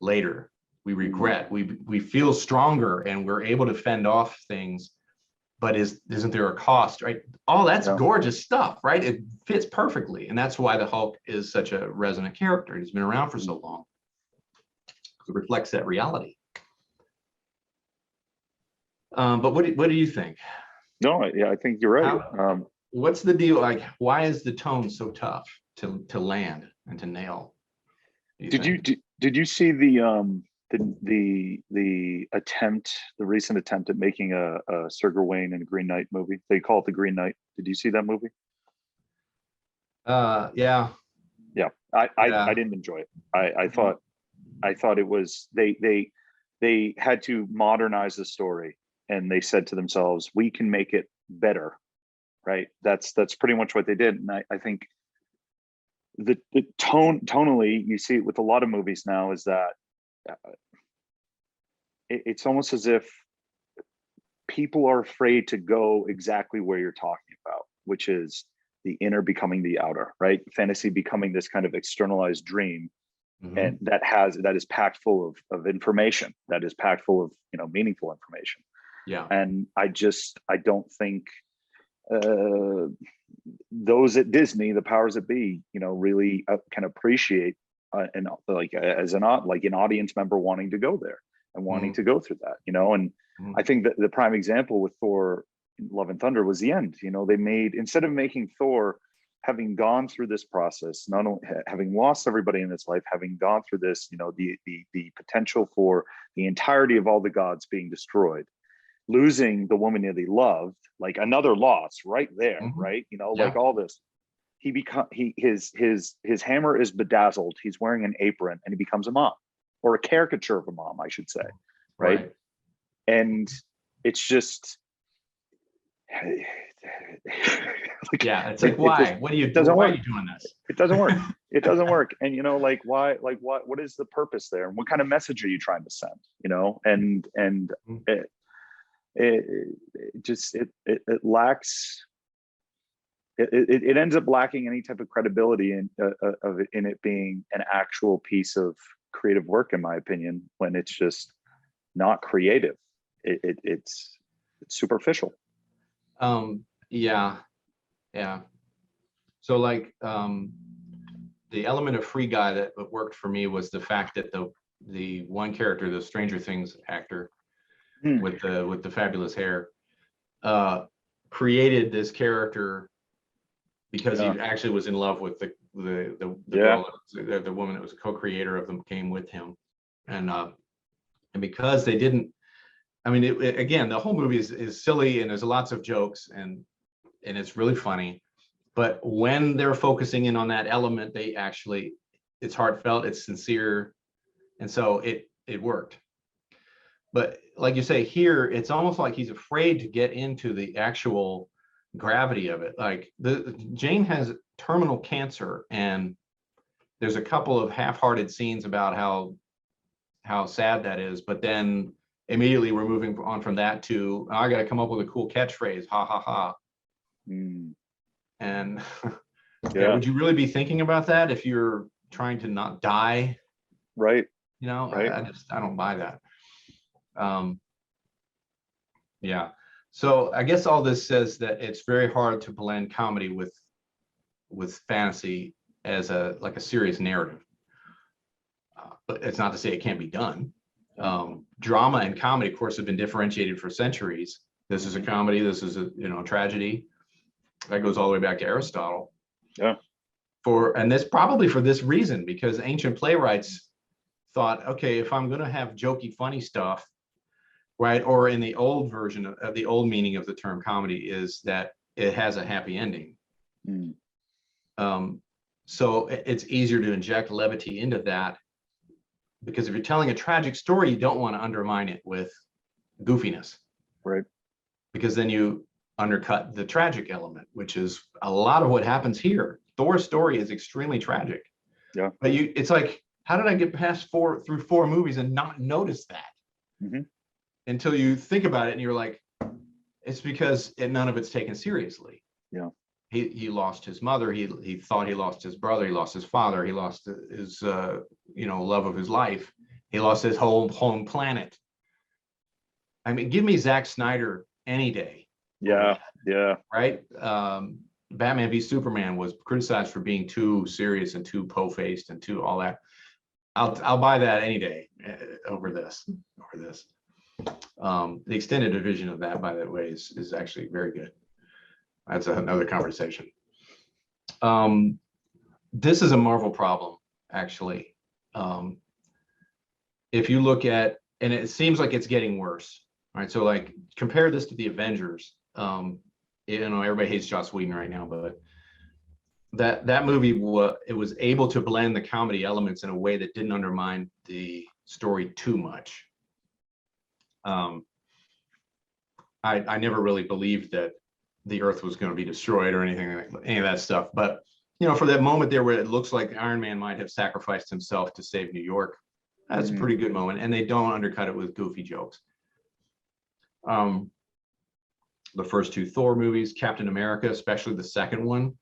later. We regret, we feel stronger, and we're able to fend off things, but isn't there a cost, right? All that's gorgeous stuff, right? It fits perfectly. And that's why the Hulk is such a resonant character. He's been around for so long. It reflects that reality. But what do you think? No, I think you're right. What's the deal? Like, why is the tone so tough to land and to nail? Did you see the recent attempt at making a Sir Gawain and Green Knight movie? They call it the Green Knight. Did you see that movie? Yeah. I didn't enjoy it. I thought it was they had to modernize the story, and they said to themselves, we can make it better right? That's pretty much what they did. And I think the tonally, you see it with a lot of movies now, is that it's almost as if people are afraid to go exactly where you're talking about, which is the inner becoming the outer, right? Fantasy becoming this kind of externalized dream, and that is packed full of information, that is packed full of, you know, meaningful information. Yeah. And I don't think those at Disney, the powers that be, you know, really can appreciate and like as an audience member wanting to go there and wanting to go through that, you know. And I think that the prime example with Thor Love and Thunder was the end. You know, they made, instead of making Thor having gone through this process, not only having lost everybody in his life, having gone through this, you know, the potential for the entirety of all the gods being destroyed, losing the woman that he loved, like another loss right there, right? You know, like all this, his hammer is bedazzled, he's wearing an apron, and he becomes a mom, or a caricature of a mom, I should say, right? And it's just like, yeah, it's like, why? Why are you doing this? It doesn't work. It doesn't work. And you know, like, why? Like, what is the purpose there? And what kind of message are you trying to send? You know, and it just lacks. It ends up lacking any type of credibility in it being an actual piece of creative work, in my opinion, when it's just not creative. It's superficial. Yeah. So like the element of free guy that worked for me was the fact that the one character, the Stranger Things actor with the fabulous hair, created this character because he actually was in love with the girl, the woman that was a co-creator of them, came with him, and because they didn't. I mean, again, the whole movie is silly, and there's lots of jokes, and it's really funny. But when they're focusing in on that element, it's heartfelt, it's sincere, and so it worked. But like you say, here, it's almost like he's afraid to get into the actual gravity of it. Like Jane has terminal cancer, and there's a couple of half-hearted scenes about how sad that is, but then immediately we're moving on from that to, I got to come up with a cool catchphrase, ha ha ha. And would you really be thinking about that if you're trying to not die? Right. You know, right. I don't buy that. Yeah. So I guess all this says that it's very hard to blend comedy with fantasy as a serious narrative. But it's not to say it can't be done. Drama and comedy, of course, have been differentiated for centuries. This is a comedy. This is a tragedy. That goes all the way back to Aristotle. Yeah. And this probably for this reason, because ancient playwrights thought, okay, if I'm going to have jokey, funny stuff, right? Or in the old version of the old meaning of the term comedy is that it has a happy ending. So it's easier to inject levity into that, because if you're telling a tragic story, you don't want to undermine it with goofiness, right? Because then you undercut the tragic element, which is a lot of what happens here. Thor's story is extremely tragic. Yeah. But it's like, how did I get past through four movies and not notice that? Until you think about it and you're like, it's because none of it's taken seriously. Yeah. He lost his mother. He thought he lost his brother. He lost his father. He lost his love of his life. He lost his whole home planet. I mean, give me Zack Snyder any day. Yeah. Right. Batman v Superman was criticized for being too serious and too po-faced and too all that. I'll buy that any day over this. The extended division of that, by the way, is actually very good. That's another conversation. This is a Marvel problem, actually. If you look at, and it seems like it's getting worse, right? So like compare this to the Avengers. Everybody hates Joss Whedon right now, but that movie was able to blend the comedy elements in a way that didn't undermine the story too much. I never really believed that the Earth was going to be destroyed or anything like any of that stuff. But you know, for that moment there where it looks like Iron Man might have sacrificed himself to save New York, that's a pretty good moment, and they don't undercut it with goofy jokes. The first two Thor movies, Captain America, especially the second one,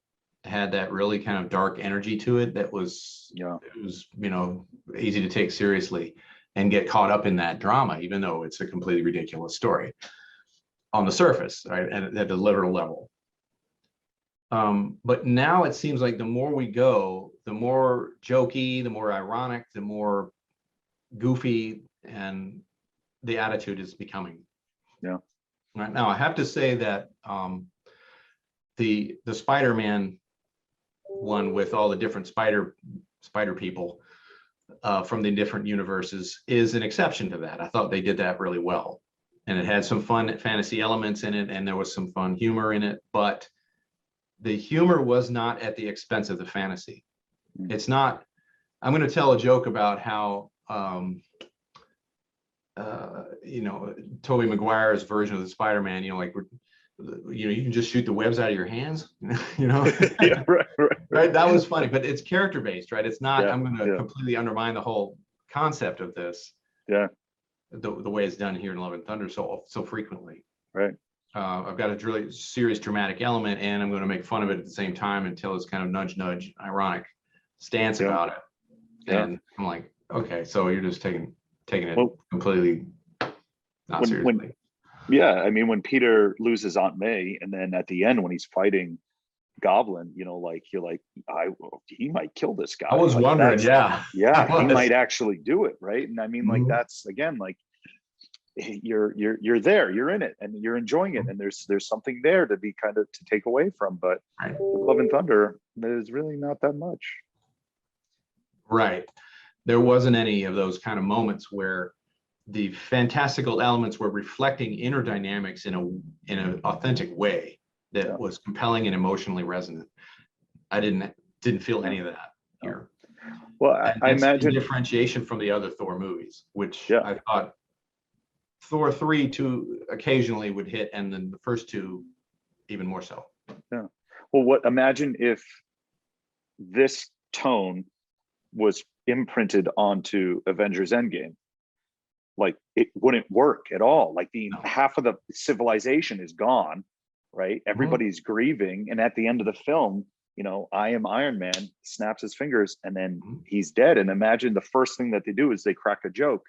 had that really kind of dark energy to it that was, it was, you know, easy to take seriously and get caught up in that drama, even though it's a completely ridiculous story on the surface, right, and at the literal level. But now it seems like the more we go, the more jokey, the more ironic, the more goofy, and the attitude is becoming. Yeah. Right now, I have to say that the Spider-Man one with all the different spider people from the different universes is an exception to that. I thought they did that really well, and it had some fun fantasy elements in it, and there was some fun humor in it, but the humor was not at the expense of the fantasy. It's not. I'm going to tell a joke about how you know, Tobey Maguire's version of the Spider-Man, you know, like, you know, you can just shoot the webs out of your hands, you know. Yeah, right. That was funny, but it's character based, right? It's not. Yeah, I'm going to completely undermine the whole concept of this. Yeah. The way it's done here in Love and Thunder so frequently. Right. I've got a really serious dramatic element, and I'm going to make fun of it at the same time until it's kind of nudge, ironic stance about it. And I'm like, okay, so you're just taking it completely not seriously. I mean, when Peter loses Aunt May, and then at the end when he's fighting Goblin, you know, like, you're like, he might kill this guy. I was like, wondering, he might actually do it, right? And I mean, like, that's again, like, you're there, you're in it, and you're enjoying it, and there's something there to be kind of to take away from. But Love and Thunder, there's really not that much. Right. There wasn't any of those kind of moments where the fantastical elements were reflecting inner dynamics in an authentic way that was compelling and emotionally resonant. I didn't feel any of that here. Well, I imagine differentiation from the other Thor movies, which I thought Thor 3 occasionally would hit, and then the first two even more so. Yeah. Well, imagine if this tone was imprinted onto Avengers Endgame. Like, it wouldn't work at all. Like, half of the civilization is gone, right? Everybody's grieving, and at the end of the film, you know, I am Iron Man snaps his fingers, and then he's dead. And imagine the first thing that they do is they crack a joke,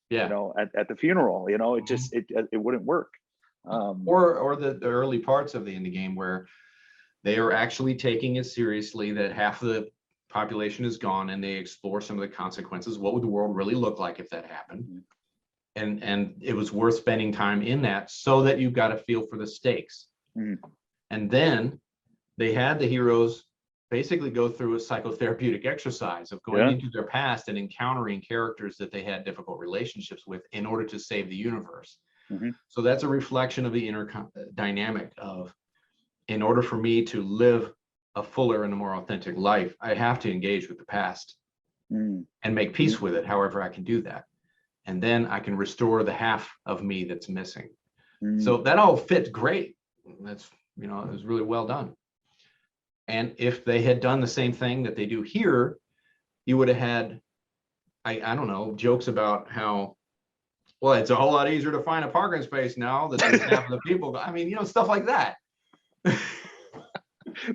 you know, at the funeral. You know, it just it wouldn't work. Or the early parts of the Endgame where they are actually taking it seriously that half of the population is gone, and they explore some of the consequences. What would the world really look like if that happened? And it was worth spending time in that, so that you got a feel for the stakes. And then they had the heroes basically go through a psychotherapeutic exercise of going into their past and encountering characters that they had difficult relationships with in order to save the universe. So that's a reflection of the inner dynamic of, in order for me to live a fuller and a more authentic life, I have to engage with the past and make peace with it, however I can do that. And then I can restore the half of me that's missing. So that all fit great. That's, you know, it was really well done. And if they had done the same thing that they do here, you would have had, I don't know, jokes about how, well, it's a whole lot easier to find a parking space now that there's half of the people. I mean, you know, stuff like that.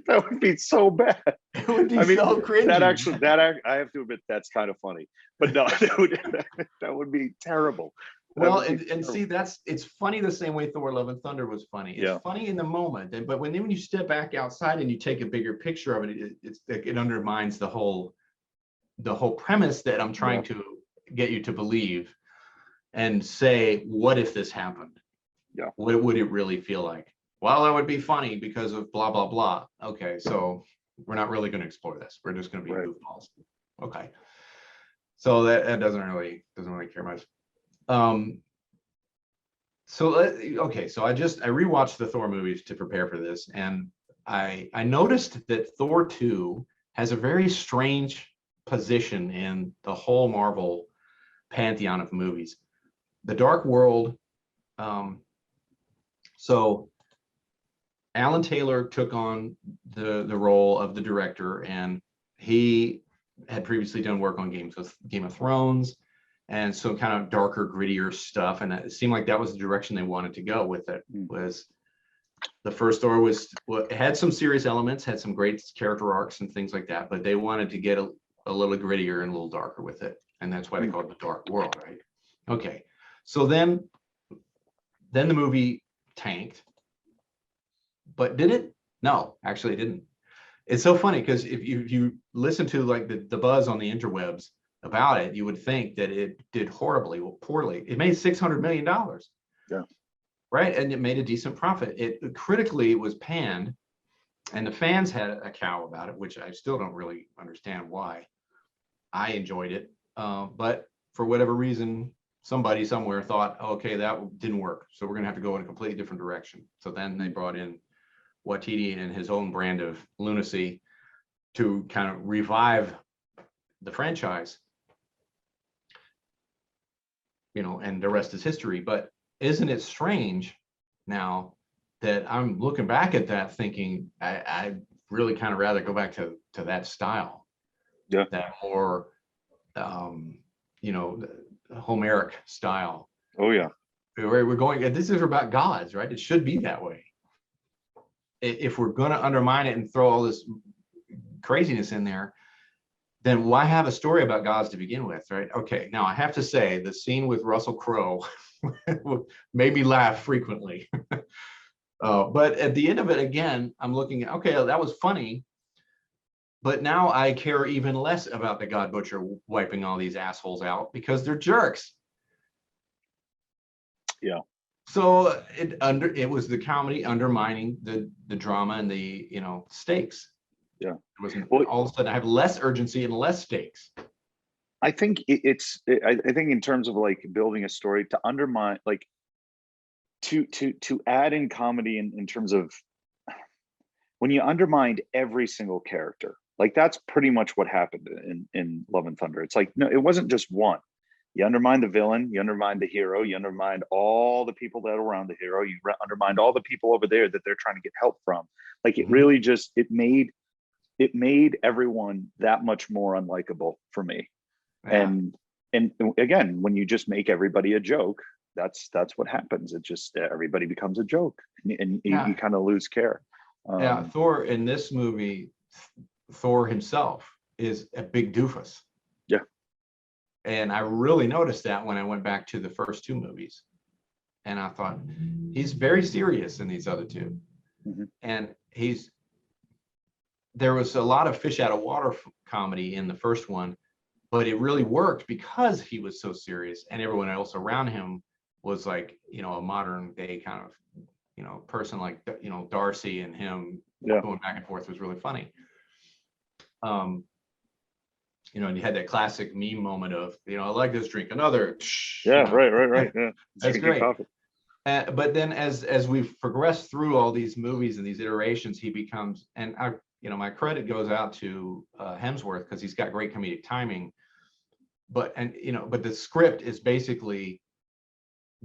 That would be so bad. It would be so cringy. I have to admit, that's kind of funny. But no, that would be terrible. Well, and see, it's funny the same way Thor: Love and Thunder was funny. It's funny in the moment, but when you step back outside and you take a bigger picture of it, it undermines the whole premise that I'm trying to get you to believe, and say, what if this happened? What would it really feel like? Well, that would be funny because of blah blah blah. Okay, so we're not really going to explore this. We're just going to be goofballs. Okay, so that doesn't really care much. So I rewatched the Thor movies to prepare for this, and I noticed that Thor 2 has a very strange position in the whole Marvel pantheon of movies. The Dark World, so Alan Taylor took on the role of the director, and he had previously done work on Game of Thrones, and so kind of darker, grittier stuff. And it seemed like that was the direction they wanted to go with it. Was the first Thor it had some serious elements, had some great character arcs and things like that, but they wanted to get a little grittier and a little darker with it, and that's why they called it the Dark World, right? Okay, so then the movie tanked, but did it? No, actually it didn't. It's so funny because if you listen to like the buzz on the interwebs about it, you would think that it did poorly. It made $600 million. Yeah. Right, and it made a decent profit. It critically was panned, and the fans had a cow about it, which I still don't really understand why. I enjoyed it, but for whatever reason, somebody somewhere thought, okay, that didn't work, so we're gonna have to go in a completely different direction. So then they brought in Waititi and his own brand of lunacy to kind of revive the franchise, and the rest is history. But isn't it strange now that I'm looking back at that thinking I really kind of rather go back to that style, that more Homeric style. Oh yeah, we're going. This is about gods, right? It should be that way. If we're going to undermine it and throw all this craziness in there, then why have a story about gods to begin with, right? Okay, now I have to say the scene with Russell Crowe made me laugh frequently. But at the end of it, again, I'm looking at, okay, that was funny, but now I care even less about the God Butcher wiping all these assholes out because they're jerks. Yeah. So it was the comedy undermining the drama and the stakes. Yeah. It wasn't all of a sudden I have less urgency and less stakes. I think I think in terms of like building a story to undermine, like to add in comedy in terms of when you undermined every single character, like that's pretty much what happened in Love and Thunder. It's like, no, it wasn't just one. You undermined the villain, you undermined the hero, you undermined all the people that are around the hero, you undermined all the people over there that they're trying to get help from. Like it really just it made everyone that much more unlikable for me. Yeah. And again, when you just make everybody a joke, that's what happens. It just everybody becomes a joke, and you kind of lose care. Thor in this movie, Thor himself is a big doofus. Yeah. And I really noticed that when I went back to the first two movies, and I thought he's very serious in these other two, and there was a lot of fish out of water comedy in the first one, but it really worked because he was so serious and everyone else around him was like, a modern day kind of, person like, Darcy and him going back and forth was really funny. And you had that classic meme moment of, I like this, drink another. Yeah, right. Yeah. That's great. But then as we've progressed through all these movies and these iterations, he becomes, and my credit goes out to Hemsworth because he's got great comedic timing. But the script is basically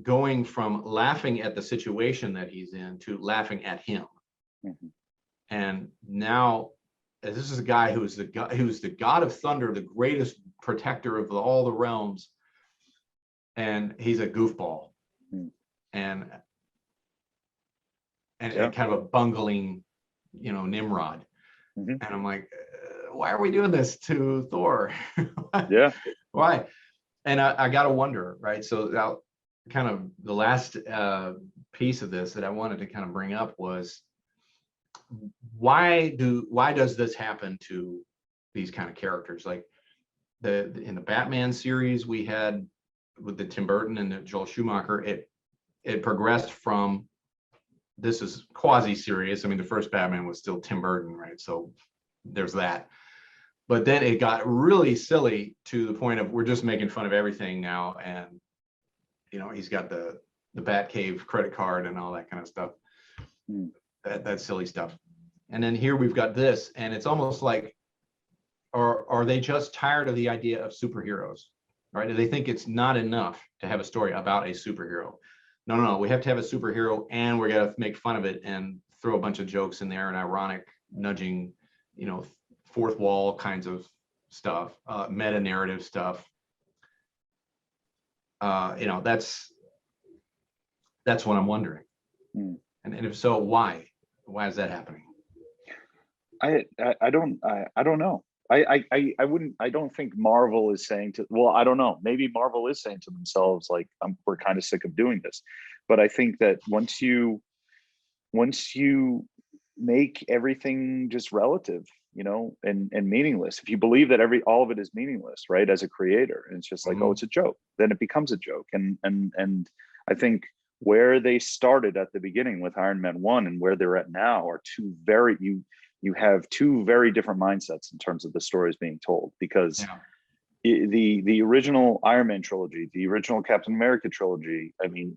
going from laughing at the situation that he's in to laughing at him. And now this is a guy who's the god of thunder, the greatest protector of all the realms, and he's a goofball and kind of a bungling, Nimrod. And I'm like, why are we doing this to Thor? Yeah. Why? And I got to wonder, right? So that kind of the last piece of this that I wanted to kind of bring up was why does this happen to these kind of characters? Like in the Batman series we had with the Tim Burton and the Joel Schumacher, it progressed from, this is quasi-serious. I mean, the first Batman was still Tim Burton, right? So there's that. But then it got really silly to the point of we're just making fun of everything now. And, he's got the Batcave credit card and all that kind of stuff. That silly stuff. And then here we've got this, and it's almost like, are they just tired of the idea of superheroes, right? Do they think it's not enough to have a story about a superhero? No, we have to have a superhero and we're going to make fun of it and throw a bunch of jokes in there and ironic nudging, you know, fourth wall kinds of stuff, meta narrative stuff. You know, that's what I'm wondering. Mm. And if so, why is that happening? I don't know. I don't think Marvel is saying to, well, I don't know. Maybe Marvel is saying to themselves, like, we're kind of sick of doing this. But I think that once you make everything just relative, you know, and meaningless, if you believe that all of it is meaningless, right, as a creator, and it's just like, oh, it's a joke, then it becomes a joke. And I think where they started at the beginning with Iron Man 1 and where they're at now are you have two very different mindsets in terms of the stories being told, because the original Iron Man trilogy, the original Captain America trilogy, I mean,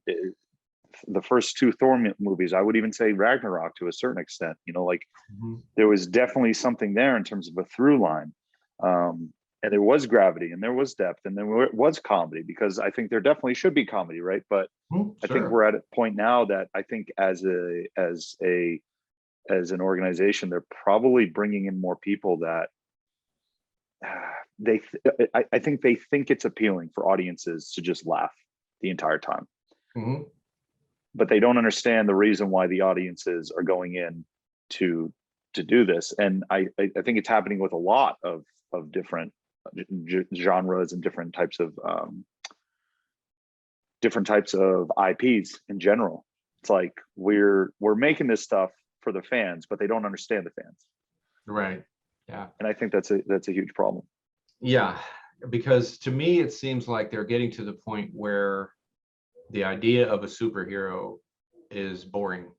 the first two Thor movies, I would even say Ragnarok to a certain extent, you know, like there was definitely something there in terms of a through line. And there was gravity and there was depth and there was comedy, because I think there definitely should be comedy, right? But I think we're at a point now that I think as an organization, they're probably bringing in more people that I think they think it's appealing for audiences to just laugh the entire time. But they don't understand the reason why the audiences are going in to do this. And I think it's happening with a lot of different genres and different types of IPs in general. It's like we're making this stuff for the fans, but they don't understand the fans. Right. Yeah. And I think that's a huge problem. Yeah, because to me it seems like they're getting to the point where the idea of a superhero is boring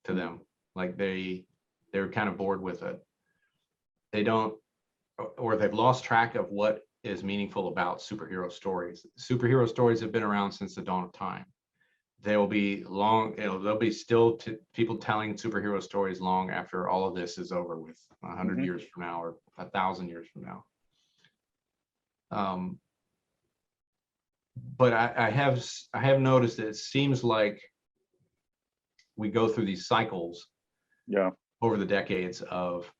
to them. Like they're kind of bored with it. They don't, or they've lost track of what is meaningful about superhero stories. Superhero stories have been around since the dawn of time. They will be long, there'll be still people telling superhero stories long after all of this is over with, 100 years from now or 1,000 years from now. But I have noticed that it seems like we go through these cycles over the decades of,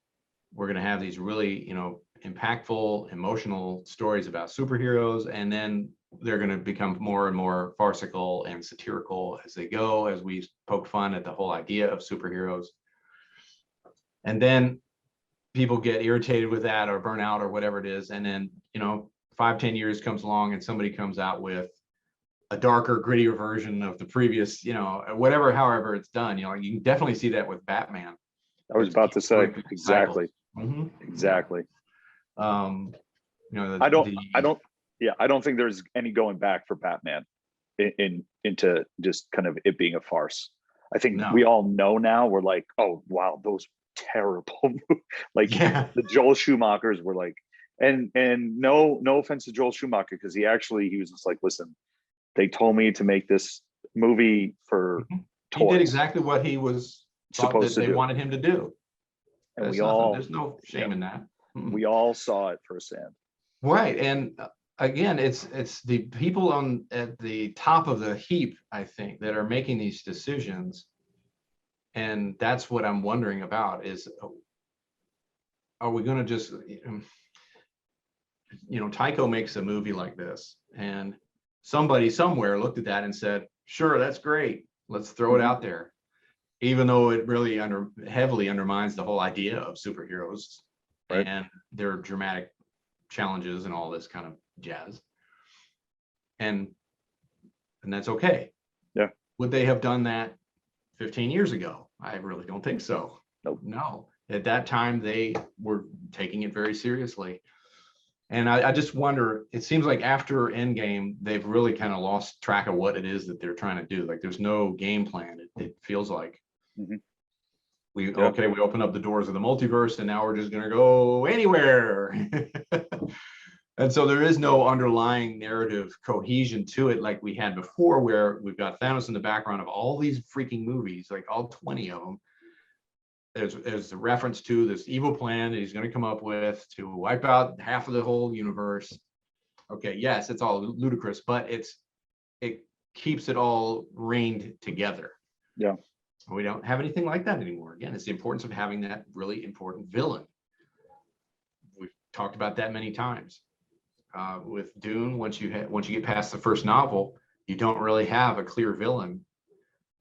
we're going to have these really, you know, impactful, emotional stories about superheroes, and then they're going to become more and more farcical and satirical as they go, as we poke fun at the whole idea of superheroes. And then people get irritated with that or burn out or whatever it is. And then, you know, 5-10 years comes along and somebody comes out with a darker, grittier version of the previous, you know, whatever, however it's done. You know, you can definitely see that with Batman. I was about to say exactly. Exactly. You know, I don't think there's any going back for Batman into just kind of it being a farce. I think we all know now. We're like, oh wow, those terrible like the Joel Schumachers were like, and no offense to Joel Schumacher, because he was just like, listen, they told me to make this movie for toys. He did exactly what he was supposed to do. They wanted him to do. And there's no shame in that. We all saw it firsthand. Right. And again, it's the people at the top of the heap, I think, that are making these decisions. And that's what I'm wondering about is, are we going to just, you know, Tycho makes a movie like this and somebody somewhere looked at that and said, sure, that's great. Let's throw it out there. Even though it really heavily undermines the whole idea of superheroes and their dramatic challenges and all this kind of jazz. And that's okay. Yeah. Would they have done that 15 years ago? I really don't think so. Nope. No. At that time, they were taking it very seriously. And I just wonder, it seems like after Endgame, they've really kind of lost track of what it is that they're trying to do. Like there's no game plan, it feels like. We open up the doors of the multiverse and now we're just going to go anywhere. And so there is no underlying narrative cohesion to it like we had before, where we've got Thanos in the background of all these freaking movies, like all 20 of them. There's a reference to this evil plan that he's going to come up with to wipe out half of the whole universe. Okay, yes, it's all ludicrous, but it keeps it all reined together. Yeah. We don't have anything like that anymore. Again, it's the importance of having that really important villain. We've talked about that many times. With Dune, once you get past the first novel, you don't really have a clear villain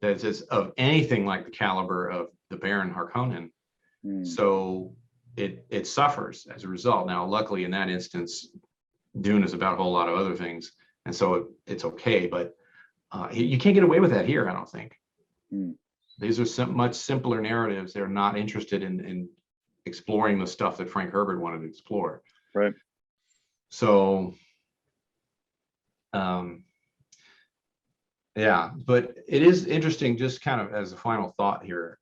that's just of anything like the caliber of the Baron Harkonnen. So it suffers as a result. Now, luckily in that instance, Dune is about a whole lot of other things, and so it's okay. But you can't get away with that here, I don't think. These are much simpler narratives. They're not interested in exploring the stuff that Frank Herbert wanted to explore. Right. So, yeah, but it is interesting, just kind of as a final thought here,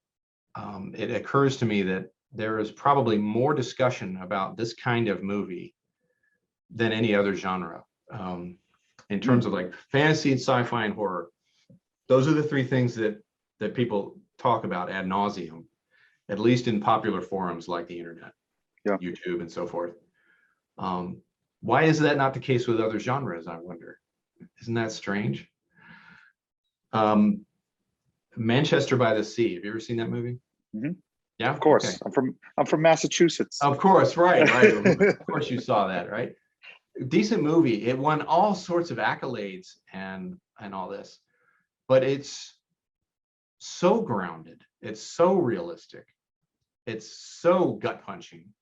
it occurs to me that there is probably more discussion about this kind of movie than any other genre. In terms of like fantasy and sci-fi and horror, those are the three things that people talk about ad nauseum, at least in popular forums like the internet, YouTube, and so forth. Why is that not the case with other genres, I wonder? Isn't that strange? Manchester by the Sea. Have you ever seen that movie? Yeah, of course. Okay. I'm from Massachusetts. Of course, right. Of course you saw that, right? Decent movie. It won all sorts of accolades and all this, but it's so grounded. It's so realistic. It's so gut punching.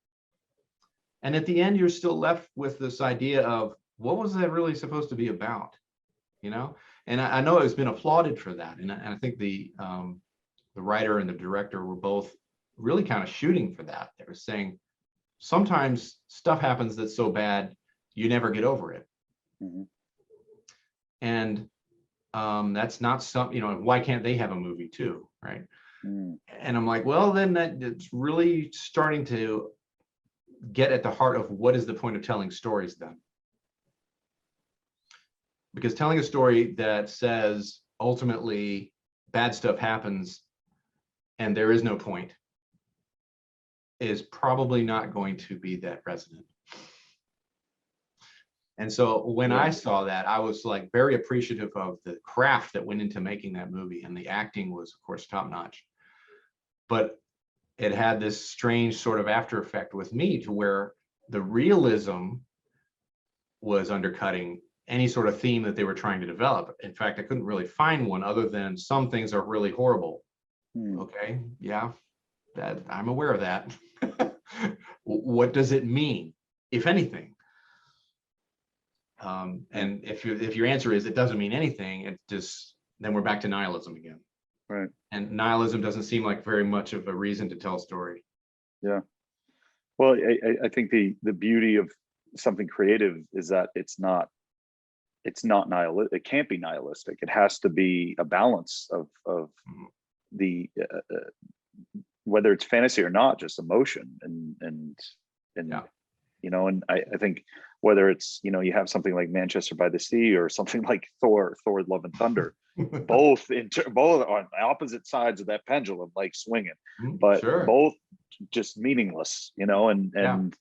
And at the end, you're still left with this idea of what was that really supposed to be about, you know? And I know it's been applauded for that. And I think the writer and the director were both really kind of shooting for that. They were saying sometimes stuff happens that's so bad, you never get over it. And that's not something, you know, why can't they have a movie too, right? And I'm like, well, then it's really starting to get at the heart of what is the point of telling stories then? Because telling a story that says ultimately bad stuff happens and there is no point is probably not going to be that resonant. And so when I saw that, I was like very appreciative of the craft that went into making that movie, and the acting was, of course, top notch. But it had this strange sort of after effect with me to where the realism was undercutting any sort of theme that they were trying to develop. In fact, I couldn't really find one other than some things are really horrible. Okay, yeah, that I'm aware of that. What does it mean, if anything? And if your answer is it doesn't mean anything, it just, then we're back to nihilism again. Right. And nihilism doesn't seem like very much of a reason to tell a story. Yeah. Well, I think the beauty of something creative is that it's not nihilistic. It can't be nihilistic. It has to be a balance of the whether it's fantasy or not, just emotion and you know, and I think whether it's, you know, you have something like Manchester by the Sea or something like Thor, Love and Thunder, both on opposite sides of that pendulum, like swinging, but both just meaningless, you know, and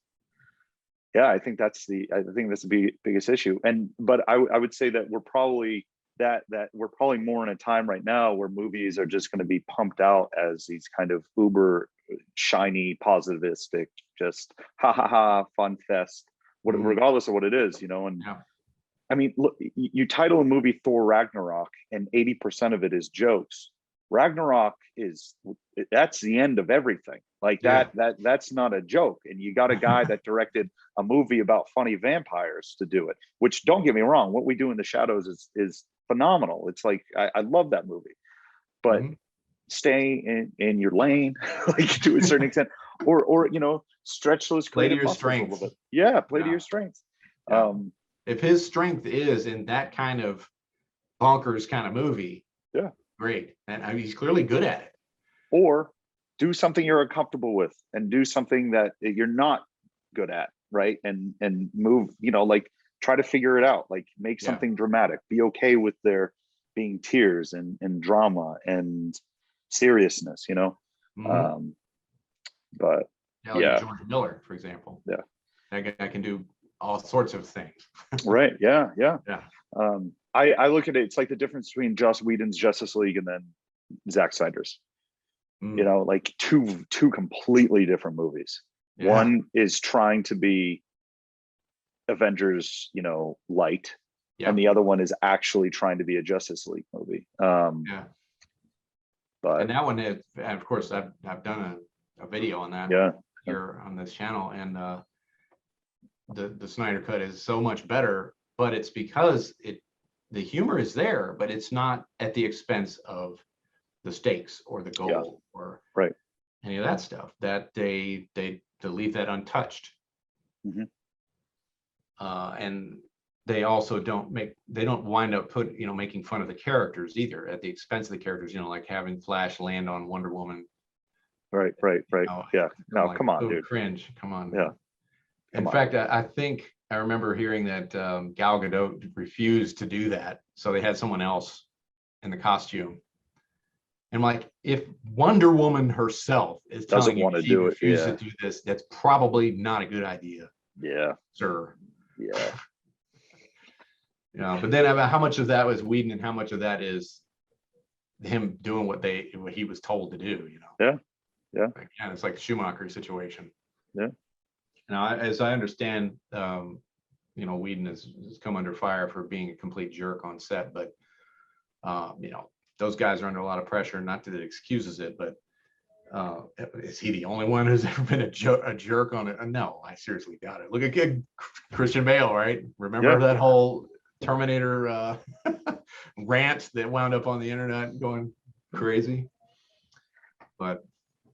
yeah, I think that's the biggest issue. But I would say that we're probably more in a time right now where movies are just going to be pumped out as these kind of uber shiny, positivistic, just ha fun fest, regardless of what it is, you know. And I mean, look, you title a movie Thor Ragnarok and 80% of it is jokes. Ragnarok that's the end of everything. Like that's not a joke. And you got a guy that directed a movie about funny vampires to do it, which, don't get me wrong, What We Do in the Shadows is phenomenal. It's like, I love that movie, but stay in your lane, like to a certain extent, or you know, stretch those creative muscles a little bit. Yeah, play to your strengths. If his strength is in that kind of bonkers kind of movie, great. And I mean, he's clearly good at it. Or do something you're uncomfortable with and do something that you're not good at, right? And move, you know, like try to figure it out, like make something dramatic, be okay with there being tears and drama and seriousness, you know. But like George Miller, for example. That guy can do all sorts of things. Right. Yeah. I look at it, it's like the difference between Joss Whedon's Justice League and then Zack Snyder's. Mm. You know, like two completely different movies. Yeah. One is trying to be Avengers, you know, light, Yeah. and the other one is actually trying to be a Justice League movie. Yeah. But And that one, of course, I've done a video on that yeah, here on this channel, and the Snyder cut is so much better, but it's because the humor is there, but it's not at the expense of the stakes or the goal or right. any of that stuff. That they leave that untouched. Mhm. And they also don't wind up making fun of the characters either at the expense of the characters, like having Flash land on Wonder Woman. Right. Yeah. No, Like, come on, so dude. Cringe. Come on. Yeah. In fact, I think I remember hearing that Gal Gadot refused to do that, so they had someone else in the costume. And like, if Wonder Woman herself is Doesn't telling you want to she do it, refuses yeah. to do this, that's probably not a good idea, Yeah. sir. Yeah. But then about how much of that was Whedon and how much of that is him doing what he was told to do, Yeah. Like, it's like the Schumacher situation. Yeah. Now, as I understand, Whedon has come under fire for being a complete jerk on set, but those guys are under a lot of pressure. Not that it excuses it, but is he the only one who's ever been a jerk on it? No, I seriously doubt it. Look at Christian Bale, right? Remember that whole Terminator rant that wound up on the internet going crazy? But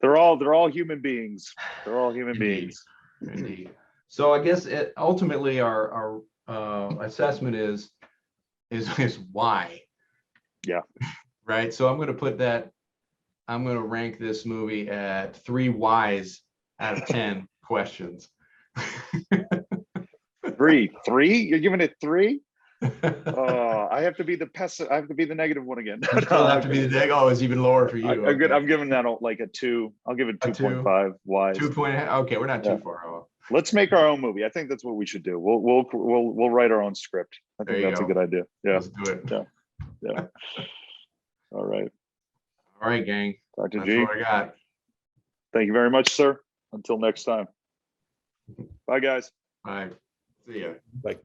they're all human beings. They're all human beings. Indeed. So I guess ultimately our assessment is why. Yeah. Right. So I'm going to rank this movie at 3 whys out of 10 questions. Three? You're giving it 3? I have to be I have to be the negative one again. You still have to be the neg. Oh, it's even lower for you. I'm giving that like a 2. I'll give it 2.5 whys. 2. Okay, we're not too far off. Let's make our own movie. I think that's what we should do. We'll write our own script. I think that's a good idea. Yeah. Let's do it. Yeah. All right. All right, gang. Dr. That's G. what I got. Thank you very much, sir. Until next time. Bye, guys. Bye. See ya. Bye.